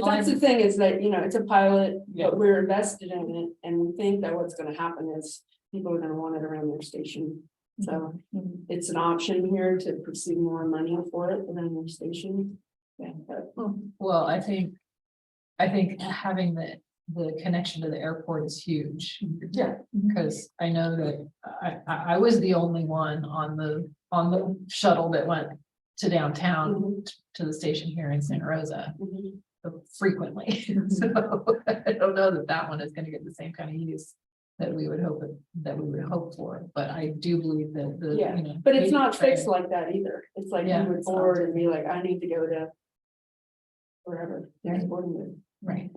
that's the thing is that, it's a pilot, but we're invested in it, and we think that what's gonna happen is people are gonna want it around their station. So it's an option here to pursue more money for it around their station. Yeah, but, Well, I think having the connection to the airport is huge. yeah, Because I know that I was the only one on the shuttle that went to downtown to the station here in Santa Rosa frequently. So I don't know that one is going to get the same kind of use that we would hope for, but I do believe that but it's not fixed like that either. It's like you would it's board not. and be like, I need to go to wherever there's boarding it. Right.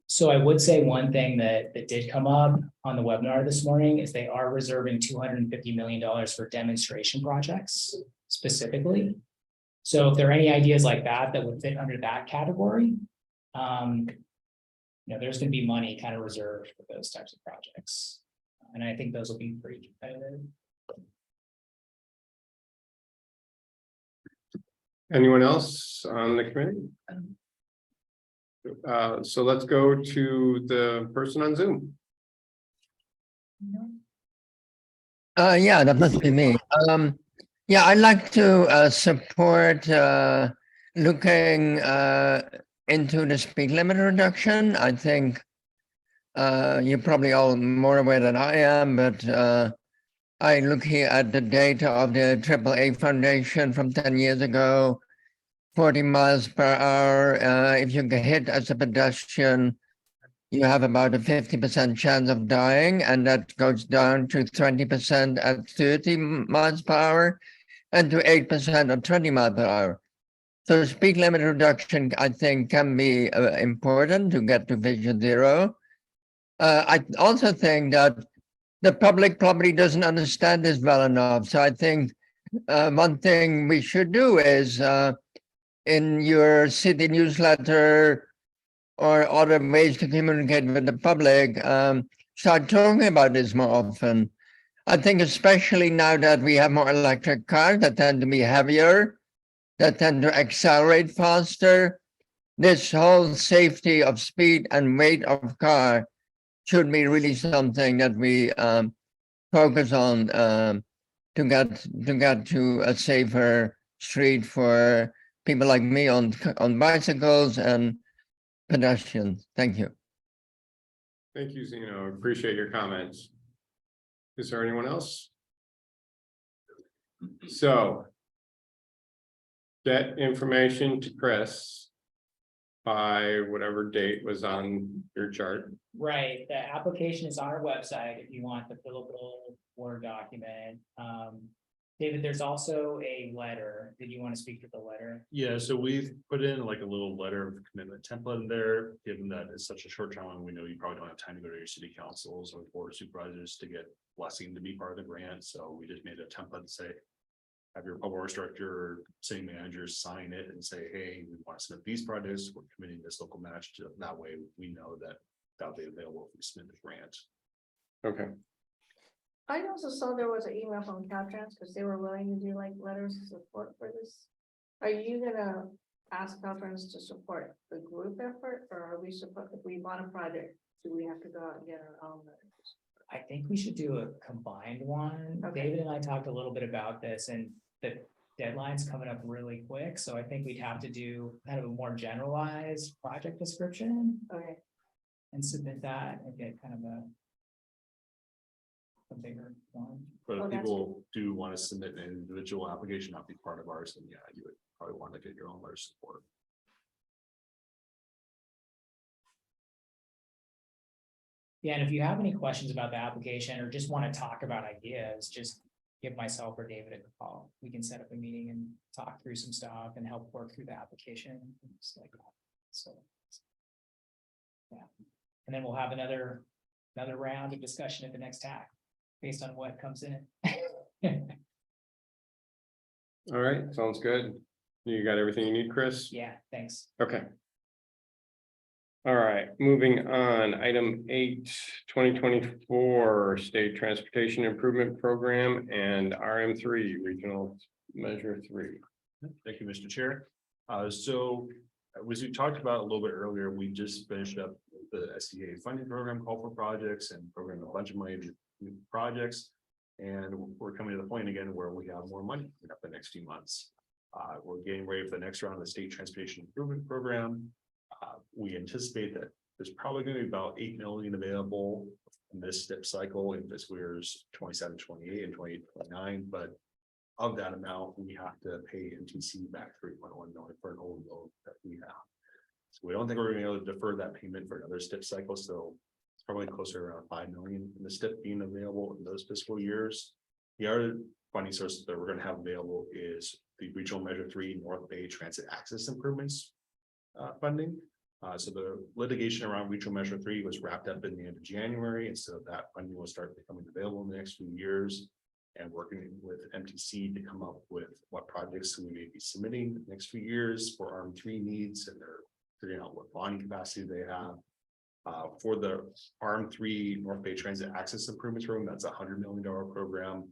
So I would say one thing that did come up on the webinar this morning is they are reserving $250 million for demonstration projects specifically. So if there are any ideas like that would fit under that category, there's going to be money kind of reserved for those types of projects. And I think those will be pretty competitive. Anyone else on the committee? So let's go to the person on Zoom. Yeah, that must be me. Yeah, I'd like to support looking into the speed limit reduction. I think you're probably all more aware than I am, but I look here at the data of the AAA Foundation from 10 years ago, 40 miles per hour. If you get hit as a pedestrian, you have about a 50% chance of dying, and that goes down to 20% at 30 miles per hour and to 8% at 20 miles per hour. So speed limit reduction, I think, can be important to get to vision zero. I also think that the public probably doesn't understand this well enough. So I think one thing we should do is in your city newsletter or other ways to communicate with the public, start talking about this more often. I think especially now that we have more electric cars that tend to be heavier, that tend to accelerate faster, this whole safety of speed and weight of car should be really something that we focus on to get to a safer street for people like me on bicycles and pedestrians. Thank you. Thank you, Zeno. Appreciate your comments. Is there anyone else? So get information to Chris by whatever date was on your chart. Right, the application is on our website if you want the fillable Word document. David, there's also a letter. Did you want to speak to the letter? Yeah, so we've put in like a little letter of commitment template in there, given that it's such a short time, we know you probably don't have time to go to your city councils or board of supervisors to get blessing to be part of the grant, so we just made a template to say, have your public works director or city manager sign it and say, hey, we want to submit these projects, we're committing this local match to, that way we know that that'll be available if we submit the grant. Okay. I also saw there was an email from Caltrans because they were willing to do like letters of support for this. Are you gonna ask Caltrans to support the group effort, or are we support, if we want a project, do we have to go out and get our own letters? I think we should do a combined one. Okay. David and I talked a little bit about this, and the deadline's coming up really quick, so I think we'd have to do kind of a more generalized project description Okay. and submit that and get kind of a bigger one. But Oh, if that's people do want to submit an individual application, not be part of ours, then yeah, you would probably want to get your own letter of support. Yeah, and if you have any questions about the application or just want to talk about ideas, just give myself or David a call. We can set up a meeting and talk through some stuff and help work through the application. And just like that. So, yeah, and then we'll have another round of discussion at the next TAC based on what comes in. All right, sounds good. You got everything you need, Chris? Yeah, thanks. Okay. All right, moving on, item 8, 2024 State Transportation Improvement Program and RM3, Regional Measure 3. Thank you, Mr. Chair. So as we talked about a little bit earlier, we just finished up the SCTA funding program call for projects and programmed a bunch of money to new projects. And we're coming to the point again where we have more money in the next few months. We're getting ready for the next round of the State Transportation Improvement Program. We anticipate that there's probably going to be about 8 million available in this step cycle in fiscal years 27, 28, and 28, 29. But of that amount, we have to pay MTC back 3.1 million for an old loan that we have. So we don't think we're going to be able to defer that payment for another step cycle. So it's probably closer around 5 million in the step being available in those fiscal years. The other funding source that we're going to have available is the Regional Measure 3 North Bay Transit Access Improvements funding. So the litigation around Regional Measure 3 was wrapped up in the end of January, and so that funding will start becoming available in the next few years. And working with MTC to come up with what projects we may be submitting in the next few years for RM3 needs, and they're figuring out what bonding capacity they have. For the RM3 North Bay Transit Access Improvements Program, that's a $100 million program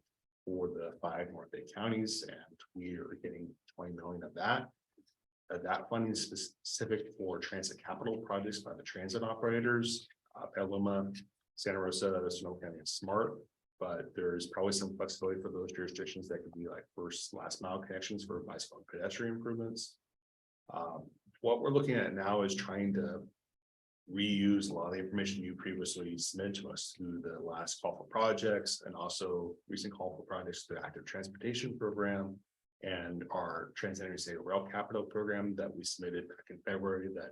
for the 5 North Bay counties, and we are getting 20 million of that. That funding is specific for transit capital projects by the transit operators, Petaluma, Santa Rosa, Sonoma County, and SMART. But there's probably some flexibility for those jurisdictions that could be like first last mile connections for bicycle and pedestrian improvements. What we're looking at now is trying to reuse a lot of the information you previously submitted to us through the last call for projects and also recent call for projects to the Active Transportation Program and our Trans-Energy State Rail Capital Program that we submitted back in February that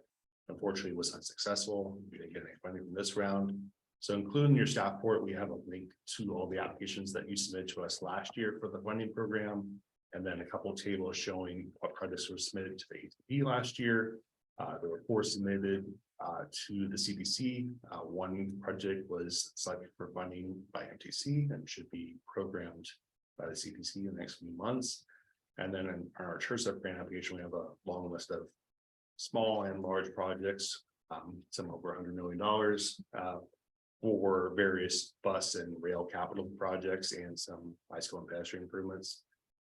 unfortunately was unsuccessful. We didn't get any funding from this round. So including your staff report, we have a link to all the applications that you submitted to us last year for the funding program. And then a couple of tables showing what projects were submitted to the ATP last year. There were 4 submitted to the CDC. One project was selected for funding by MTC and should be programmed by the CPC in the next few months. And then in our church grant application, we have a long list of small and large projects, some over $100 million for various bus and rail capital projects and some bicycle and pedestrian improvements.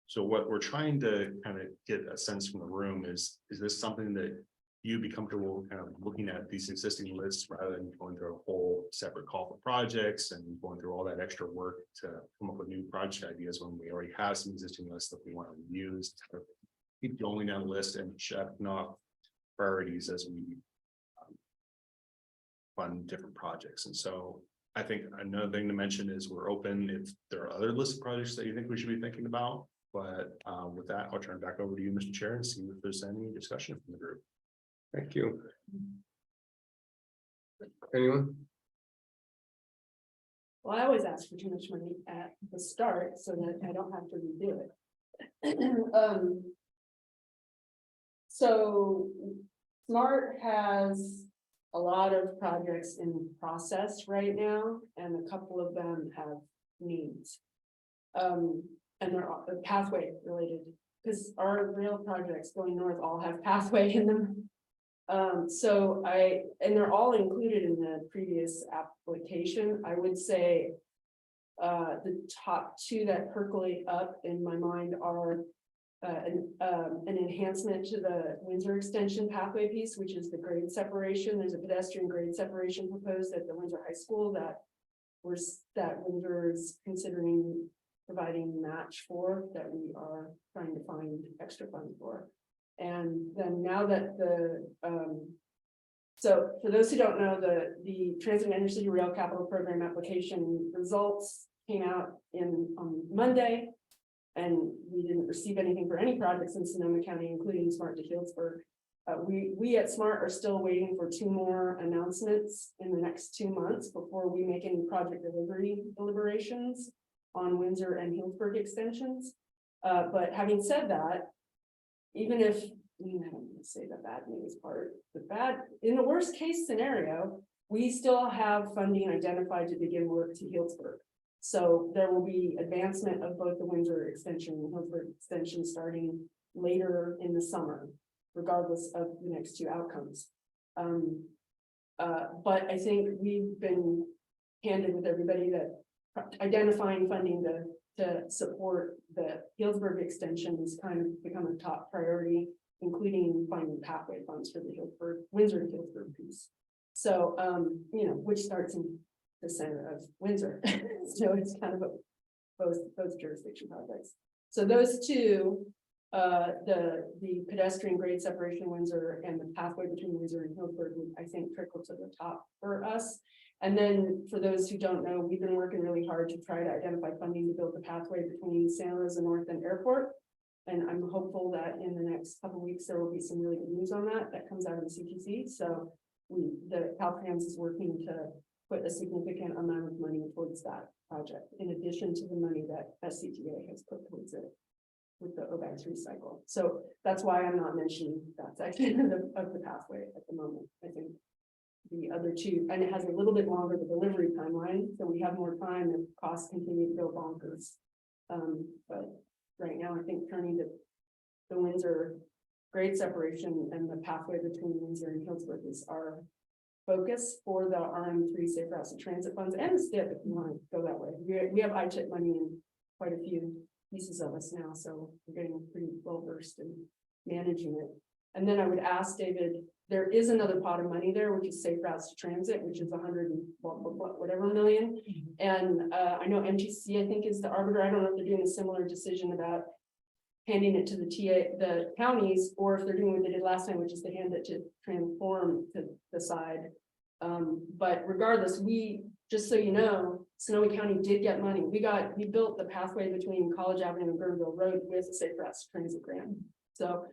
So what we're trying to kind of get a sense from the room is this something that you'd be comfortable kind of looking at these existing lists rather than going through a whole separate call for projects and going through all that extra work to come up with new project ideas when we already have some existing lists that we want to use to keep going down the list and checking off priorities as we fund different projects. And so I think another thing to mention is we're open if there are other list of projects that you think we should be thinking about. But with that, I'll turn it back over to you, Mr. Chair, and see if there's any discussion from the group. Thank you. Anyone? Well, I always ask for too much money at the start so that I don't have to redo it. So SMART has a lot of projects in process right now, and a couple of them have needs. And they're all pathway related, because our rail projects going north all have pathway in them. And they're all included in the previous application. I would say the top two that percolate up in my mind are an enhancement to the Windsor extension pathway piece, which is the grade separation. There's a pedestrian grade separation proposed at the Windsor High School that Windsor is considering providing match for, that we are trying to find extra funds for. And then now that so for those who don't know, the Transit and Intercity Rail Capital Program application results came out on Monday, and we didn't receive anything for any projects in Sonoma County, including SMART to Healdsburg. We at SMART are still waiting for 2 more announcements in the next 2 months before we make any project deliberations on Windsor and Healdsburg extensions. But having said that, even if, I'm going to say the bad news part, in the worst case scenario, we still have funding identified to begin work to Healdsburg. So there will be advancement of both the Windsor extension and Healdsburg extension starting later in the summer, regardless of the next 2 outcomes. But I think we've been candid with everybody that identifying funding to support the Healdsburg extension has kind of become a top priority, including finding pathway funds for the Windsor to Healdsburg piece. So, which starts in the center of Windsor. So it's kind of both jurisdiction projects. So those 2, the pedestrian grade separation Windsor and the pathway between Windsor and Healdsburg, I think trickle to the top for us. And then for those who don't know, we've been working really hard to try to identify funding to build the pathway between Santa Rosa North and Airport. And I'm hopeful that in the next couple of weeks, there will be some really good news on that comes out of the CTC. So the Caltrans is working to put a significant amount of money towards that project, in addition to the money that SCTA has put towards it with the OBAX recycle. So that's why I'm not mentioning that section of the pathway at the moment. I think the other 2, and it has a little bit longer the delivery timeline, so we have more time if costs continue to go bonkers. But right now, I think turning the Windsor grade separation and the pathway between Windsor and Healdsburg is our focus for the RM3 Safe Routes to Transit funds and the STIP, if you want to go that way. We have ICHIP money in quite a few pieces of us now, so we're getting pretty well versed in managing it. And then I would ask David, there is another pot of money there, which is Safe Routes to Transit, which is 100 and whatever million. And I know MTC, I think, is the arbiter. I don't know if they're doing a similar decision about handing it to the counties, or if they're doing what they did last time, which is to hand it to Transform to the side. But regardless, just so you know, Sonoma County did get money. We built the pathway between College Avenue and Burnville Road with a Safe Routes to Transit grant. So,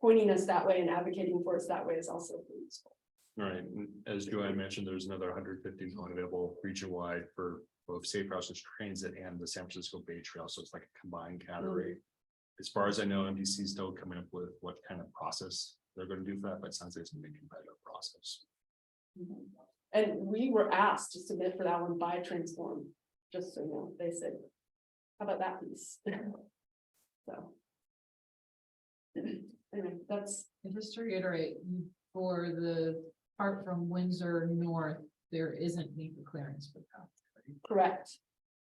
pointing us that way and advocating for us that way is also useful. All right, and as Joanne mentioned, there's another 150 million available region-wide for both Safe Routes to Transit and the San Francisco Bay Trail. So it's like a combined category. As far as I know, MDC is still coming up with what kind of process they're going to do for that, but it sounds like it's going to be a competitive process. And we were asked to submit for that one by Transform, just so you know. They said, How about that piece? So. Anyway, that's, And just to reiterate, for the part from Windsor North, there isn't NEPA clearance for that. correct.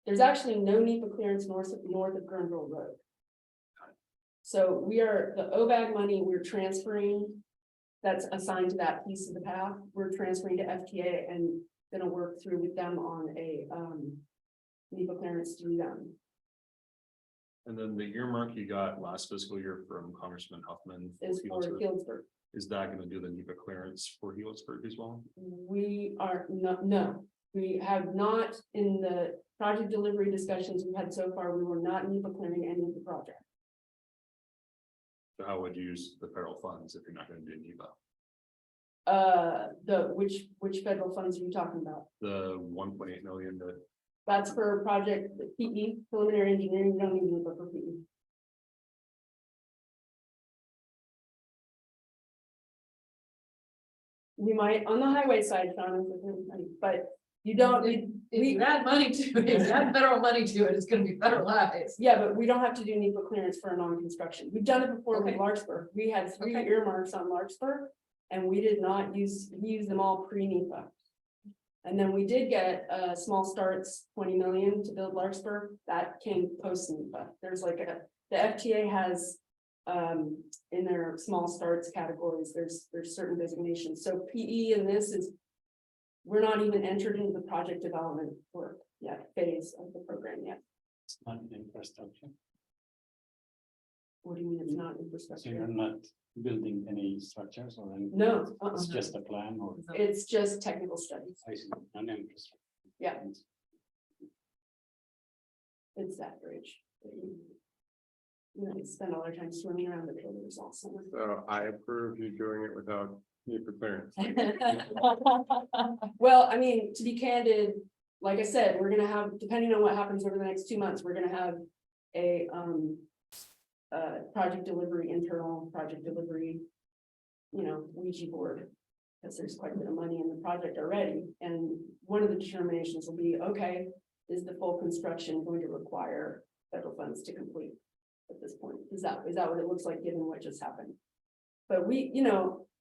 There's actually no NEPA clearance north of Gurnville Road. So we are, the OVAG money we're transferring, that's assigned to that piece of the path, we're transferring to FTA and gonna work through with them on a NEPA clearance through them. And then the earmark you got last fiscal year from Congressman Huffman. Is for Healdsburg, Healdsburg. is that gonna do the NEPA clearance for Healdsburg as well? We are not, no, we have not in the project delivery discussions we've had so far, we were not NEPA clearing any of the project. So how would you use the federal funds if you're not gonna do NEPA? Which federal funds are you talking about? The 1.8 million that, That's for project PE, preliminary engineering, you don't need NEPA for PE. We might on the highway side, Sean, but you don't need. If you add money to it, if you add federal money to it, it's gonna be federalized. Yeah, but we don't have to do NEPA clearance for a non-construction. We've done it before with Okay. Larkspur. We had 3 Okay. earmarks on Larkspur. And we did not we used them all pre-NEPA. And then we did get small starts, 20 million to build Larkspur. That came post-NEPA. There's like the FTA has in their small starts categories, there's certain designations. So PE in this is, we're not even entered into the project development work yet, phase of the program yet. It's not infrastructure. What do you mean it's not So infrastructure? you're not building any structures or anything? No, It's just a plan or? it's just technical studies. I see, not infrastructure. Yeah. It's that bridge. You spend all our time swimming around the pillars all summer. So I approve you doing it without NEPA clearance. Well, I mean, to be candid, like I said, we're gonna have, depending on what happens over the next 2 months, we're gonna have a project delivery, internal project delivery, Ouija board. Because there's quite a bit of money in the project already, and one of the determinations will be, okay, is the full construction going to require federal funds to complete at this point? Is that what it looks like, given what just happened? But we,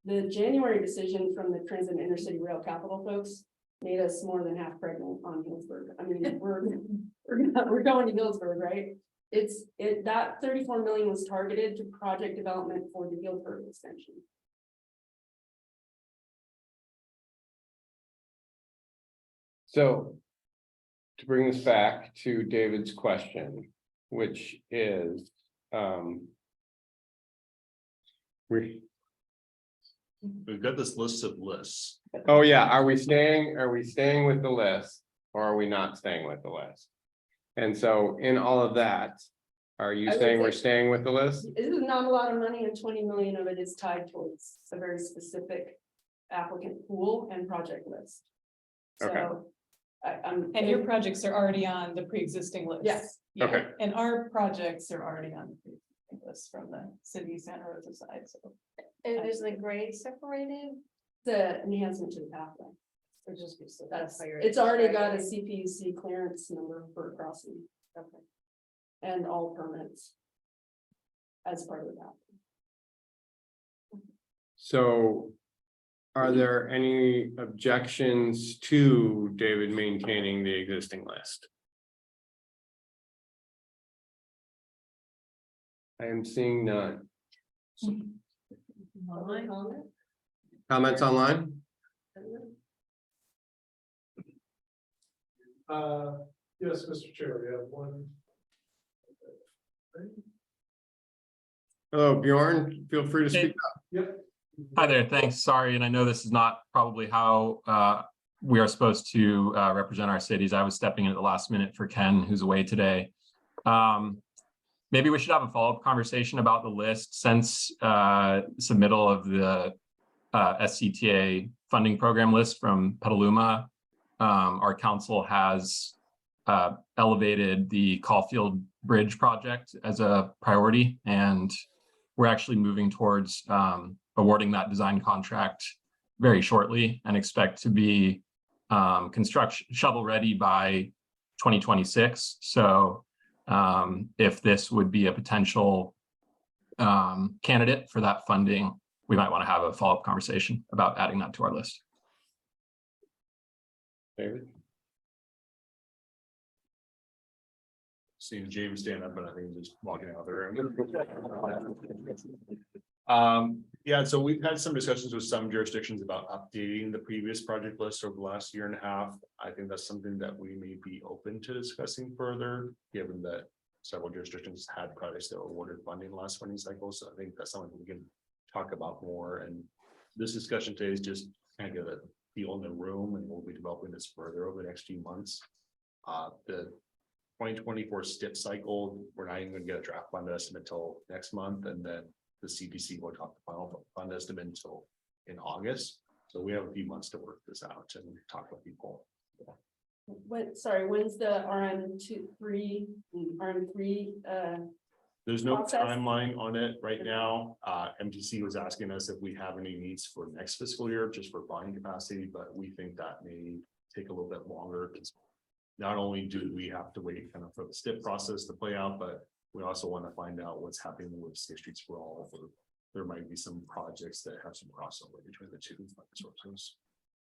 the January decision from the Transit and Intercity Rail Capital folks made us more than half pregnant on Healdsburg. I mean, we're going to Healdsburg, right? That 34 million was targeted to project development for the Healdsburg extension. So to bring this back to David's question, which is, we've got this list of lists. oh yeah, are we staying with the list or are we not staying with the list? And so in all of that, are you I would saying we're say- staying with the list? This is not a lot of money, and 20 million of it is tied towards a very specific applicant pool and project list. Okay. So I'm. And your projects are already on the pre-existing list. Yes. Yeah, Okay. and our projects are already on the pre-existing list from the city of Santa Rosa side, so. And is the grade separated? The enhancement to the pathway. Or just? It's already got a CPUC clearance number for crossing. Okay. And all permits. As part of that. So are there any objections to David maintaining the existing list? I am seeing none. Comments online? Yes, Mr. Chair, we have one. Hello, Bjorn, feel free to speak up. Yep. Hi there, thanks. Sorry, and I know this is not probably how we are supposed to represent our cities. I was stepping in at the last minute for Ken, who's away today. Maybe we should have a follow-up conversation about the list since submittal of the SCTA funding program list from Petaluma. Our council has elevated the Caulfield Bridge project as a priority, and we're actually moving towards awarding that design contract very shortly and expect to be construction shovel ready by 2026. So if this would be a potential candidate for that funding, we might want to have a follow-up conversation about adding that to our list. David? Seeing James stand up, but I think he's just walking out of the room. Yeah, so we've had some discussions with some jurisdictions about updating the previous project list over the last year and a half. I think that's something that we may be open to discussing further, given that several jurisdictions had projects that were awarded funding last funding cycle. So I think that's something we can talk about more. And this discussion today is just kind of get a feel in the room, and we'll be developing this further over the next few months. The 2024 STIP cycle, we're not even going to get a draft fund estimate until next month, and then the CPC will talk the final fund estimate until in August. So we have a few months to work this out and talk with people. When's the RM3? There's no Process. timeline on it right now. MTC was asking us if we have any needs for next fiscal year, just for buying capacity, but we think that may take a little bit longer, because not only do we have to wait kind of for the STIP process to play out, but we also want to find out what's happening with Safe Streets for All. There might be some projects that have some crossover between the two funding sources.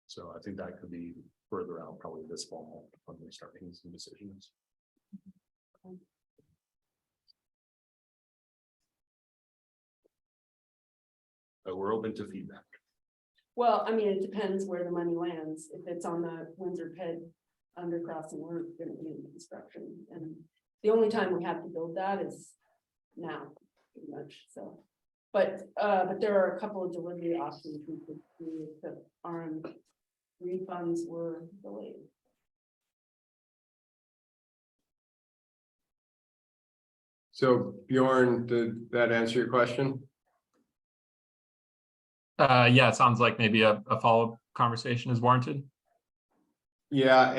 So I think that could be further out, probably this fall, when we start making some decisions. But we're open to feedback. Well, I mean, it depends where the money lands. If it's on the Windsor Head undercrossing, we're gonna be in construction, and the only time we have to build that is now, pretty much, so. But there are a couple of delivery options we could do if the RM refunds were delayed. So Bjorn, did that answer your question? Yeah, it sounds like maybe a follow-up conversation is warranted. Yeah,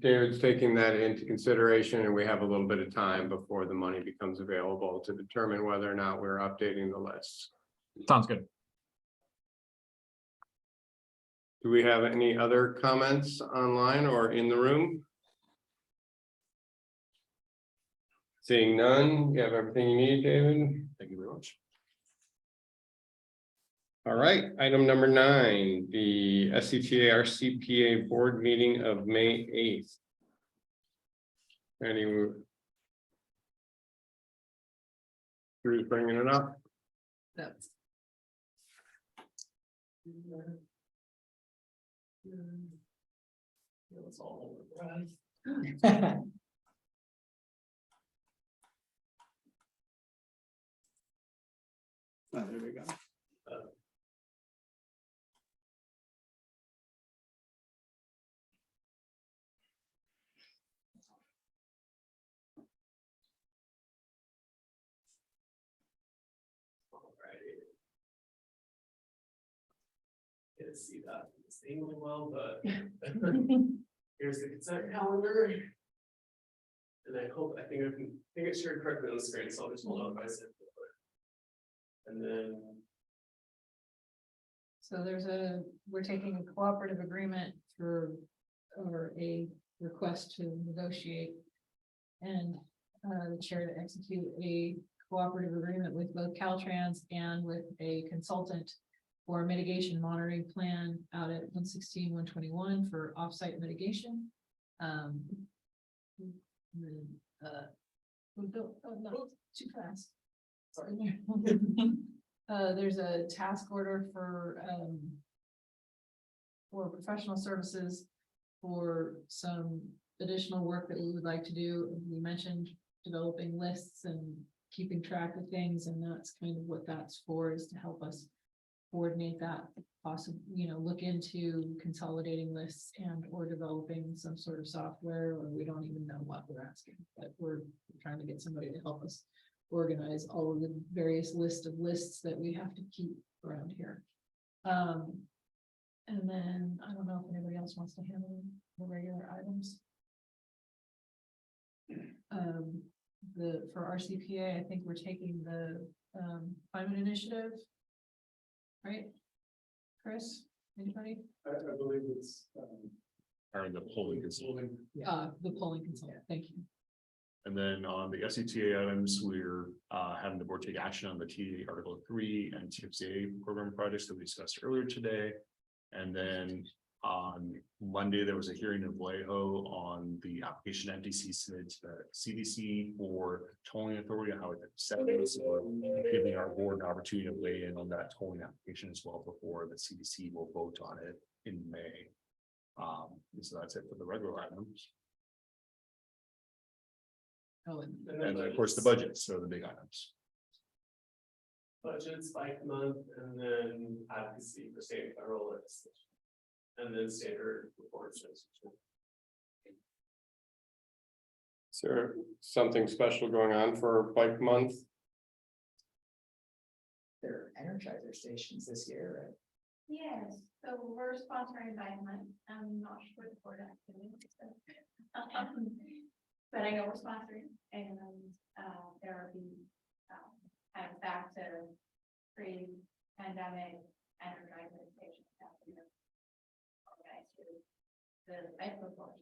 David's taking that into consideration, and we have a little bit of time before the money becomes available to determine whether or not we're updating the list. Sounds good. Do we have any other comments online or in the room? Seeing none, you have everything you need, David. Thank you very much. All right, item number 9, the SCTA RCPA board meeting of May 8th. Who's bringing it up? That's. It's all over. Oh, there we go. Can't see that it's angling well, but here's the consent calendar. And I think it's shared correctly on the screen, so I'll just hold on by a second. And then. So we're taking a cooperative agreement or a request to negotiate. And the chair to execute a cooperative agreement with both Caltrans and with a consultant for mitigation monitoring plan out at 116-121 for offsite mitigation. No, too fast. Sorry. There's a task order for professional services for some additional work that we would like to do. We mentioned developing lists and keeping track of things, and that's kind of what that's for, is to help us coordinate that, possibly, look into consolidating lists and or developing some sort of software, or we don't even know what we're asking, but we're trying to get somebody to help us organize all of the various lists that we have to keep around here. And then I don't know if anybody else wants to handle the regular items. For RCPA, I think we're taking the climate initiative. Right, Chris, anybody? I believe it's Or the polling consulting. The polling consultant, thank you. And then on the SCTA items, we're having the board take action on the TA Article 3 and TFCA program projects that we discussed earlier today. And then on Monday, there was a hearing in Vallejo on the application MDC submitted to the CDC for tolling authority, how it set this, or giving our board an opportunity to weigh in on that tolling application as well before the CDC will vote on it in May. So that's it for the regular items. And then, of course, the budget, so the big items. Budget spike month and then advocacy for state and federal legislation. And then standard reports. Is there something special going on for Bike Month? There are Energizer stations this year, right? Yes, so we're sponsoring Bike Month. I'm not sure the board activity. But I know we're sponsoring and there will be kind of back to pre-pandemic energizer stations that we have organized through the bike report.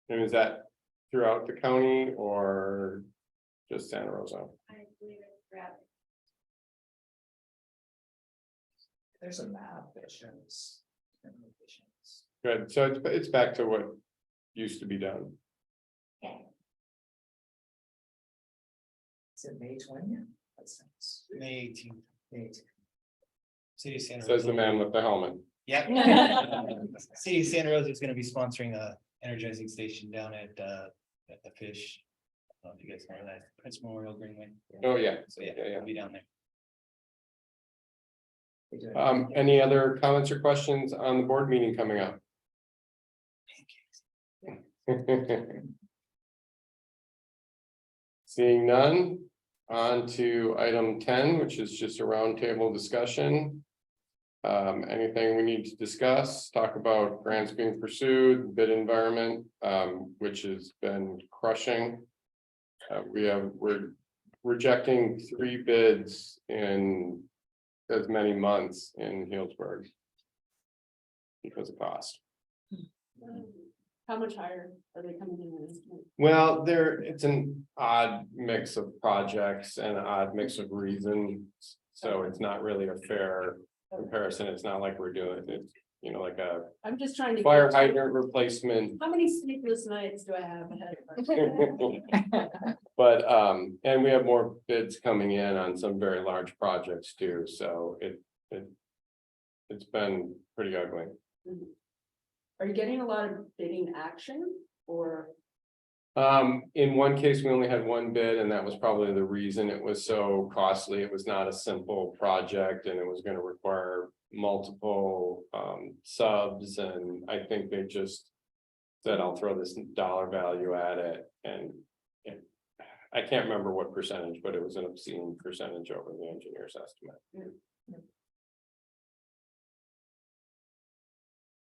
And is that throughout the county or just Santa Rosa? I believe it's throughout. There's a map that shows. Good, so it's back to what used to be done. Yeah. Is it May 20th? That's nice. May 18th. May 18th. City of Santa Says the Rosa. man with the helmet. Yeah. City of Santa Rosa is gonna be sponsoring a energizing station down at the Fish. I don't know if you guys know that, Prince Memorial Greenway. Oh, yeah. So yeah, Yeah. we'll be down there. They do it. Any other comments or questions on the board meeting coming up? Seeing none, on to item 10, which is just a roundtable discussion. Anything we need to discuss, talk about grants being pursued, bid environment, which has been crushing. We're rejecting 3 bids in as many months in Healdsburg because of cost. How much higher are they coming in? Well, it's an odd mix of projects and an odd mix of reasons. So it's not really a fair comparison. It's not like we're doing it, like a I'm just trying to. fire hydrant replacement. How many sleepless nights do I have ahead of us? But, and we have more bids coming in on some very large projects too, so it's been pretty ugly. Are you getting a lot of bidding action or? In one case, we only had 1 bid, and that was probably the reason it was so costly. It was not a simple project, and it was gonna require multiple subs, and I think they just said, I'll throw this dollar value at it, and I can't remember what percentage, but it was an obscene percentage over the engineer's estimate.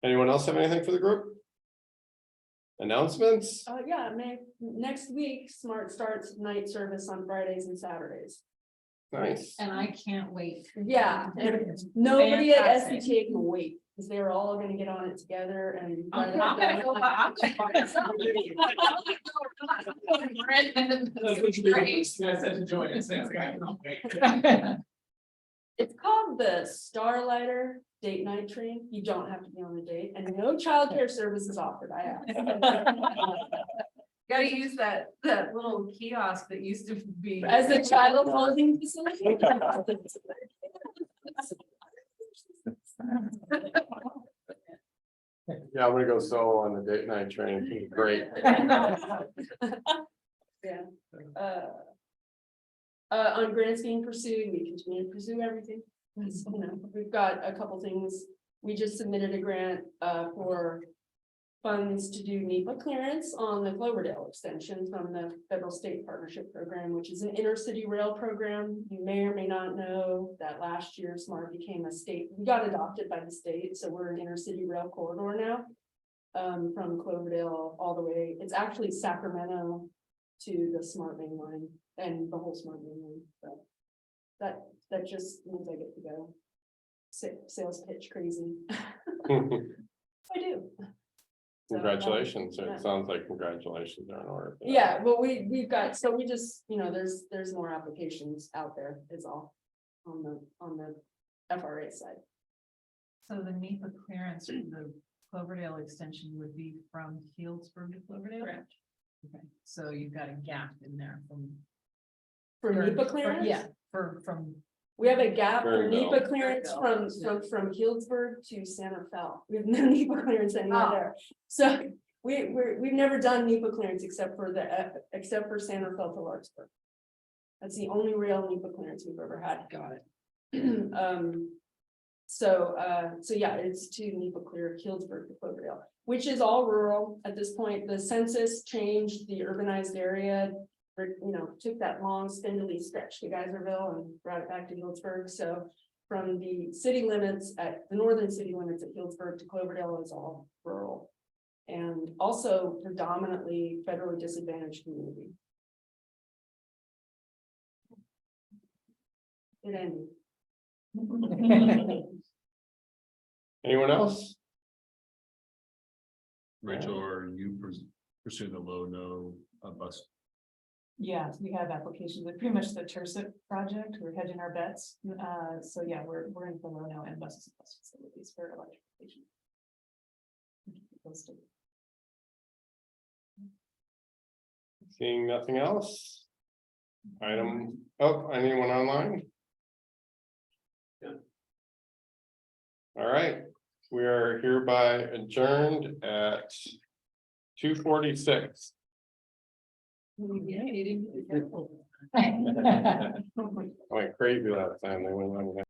Anyone else have anything for the group? Announcements? Yeah, next week, Smart starts night service on Fridays and Saturdays. Nice. And I can't wait. Yeah, and nobody at Fantastic. SCTA can wait, because they were all gonna get on it together and. I'm gonna go. I'm gonna It's called the Starlighter Date Night Train. You don't have to be on the date, and no childcare service is offered. I asked. Gotta use that little kiosk that used to be. As a child holding facility. Yeah, I'm gonna go solo on the date night train. Great. Yeah. On grants being pursued, we continue to pursue everything. We've got a couple things. We just submitted a grant for funds to do NEPA clearance on the Cloverdale extension from the Federal State Partnership Program, which is an intercity rail program. You may or may not know that last year SMART became a state, we got adopted by the state, so we're an intercity rail corridor now. From Cloverdale all the way, it's actually Sacramento to the SMART main line and the whole SMART main line. So that just means I get to go sales pitch crazy. I do. Congratulations. yeah. It sounds like congratulations are in order. for that. Yeah, well, we've got, so we just, there's more applications out there is all on the FRA side. So the NEPA clearance for the Cloverdale extension would be from Healdsburg to Cloverdale? Correct. Okay, so you've got a gap in there from. For NEPA clearance? Yeah, from. We have a gap for Burnville. NEPA clearance from Healdsburg to Santa Fe. We have no NEPA clearance anywhere Oh. there. So we've never done NEPA clearance except for Santa Fe to Larkspur. That's the only real NEPA clearance we've ever had. Got it. So yeah, it's to NEPA clear Healdsburg to Cloverdale, which is all rural at this point. The census changed the urbanized area. Took that long spindly stretch to Geyserville and brought it back to Healdsburg. So from the city limits at the northern city limits at Healdsburg to Cloverdale is all rural. And also predominantly federally disadvantaged community. It ended. Anyone else? Rachel, are you pursuing the low-no bus? Yes, we have applications, but pretty much the Tercet project, we're hedging our bets. So yeah, we're in the low now and buses and bus facilities for electrification. Seeing nothing else? Anyone online? Yeah. All right, we are hereby adjourned at 2:46. I went crazy last time. They went on.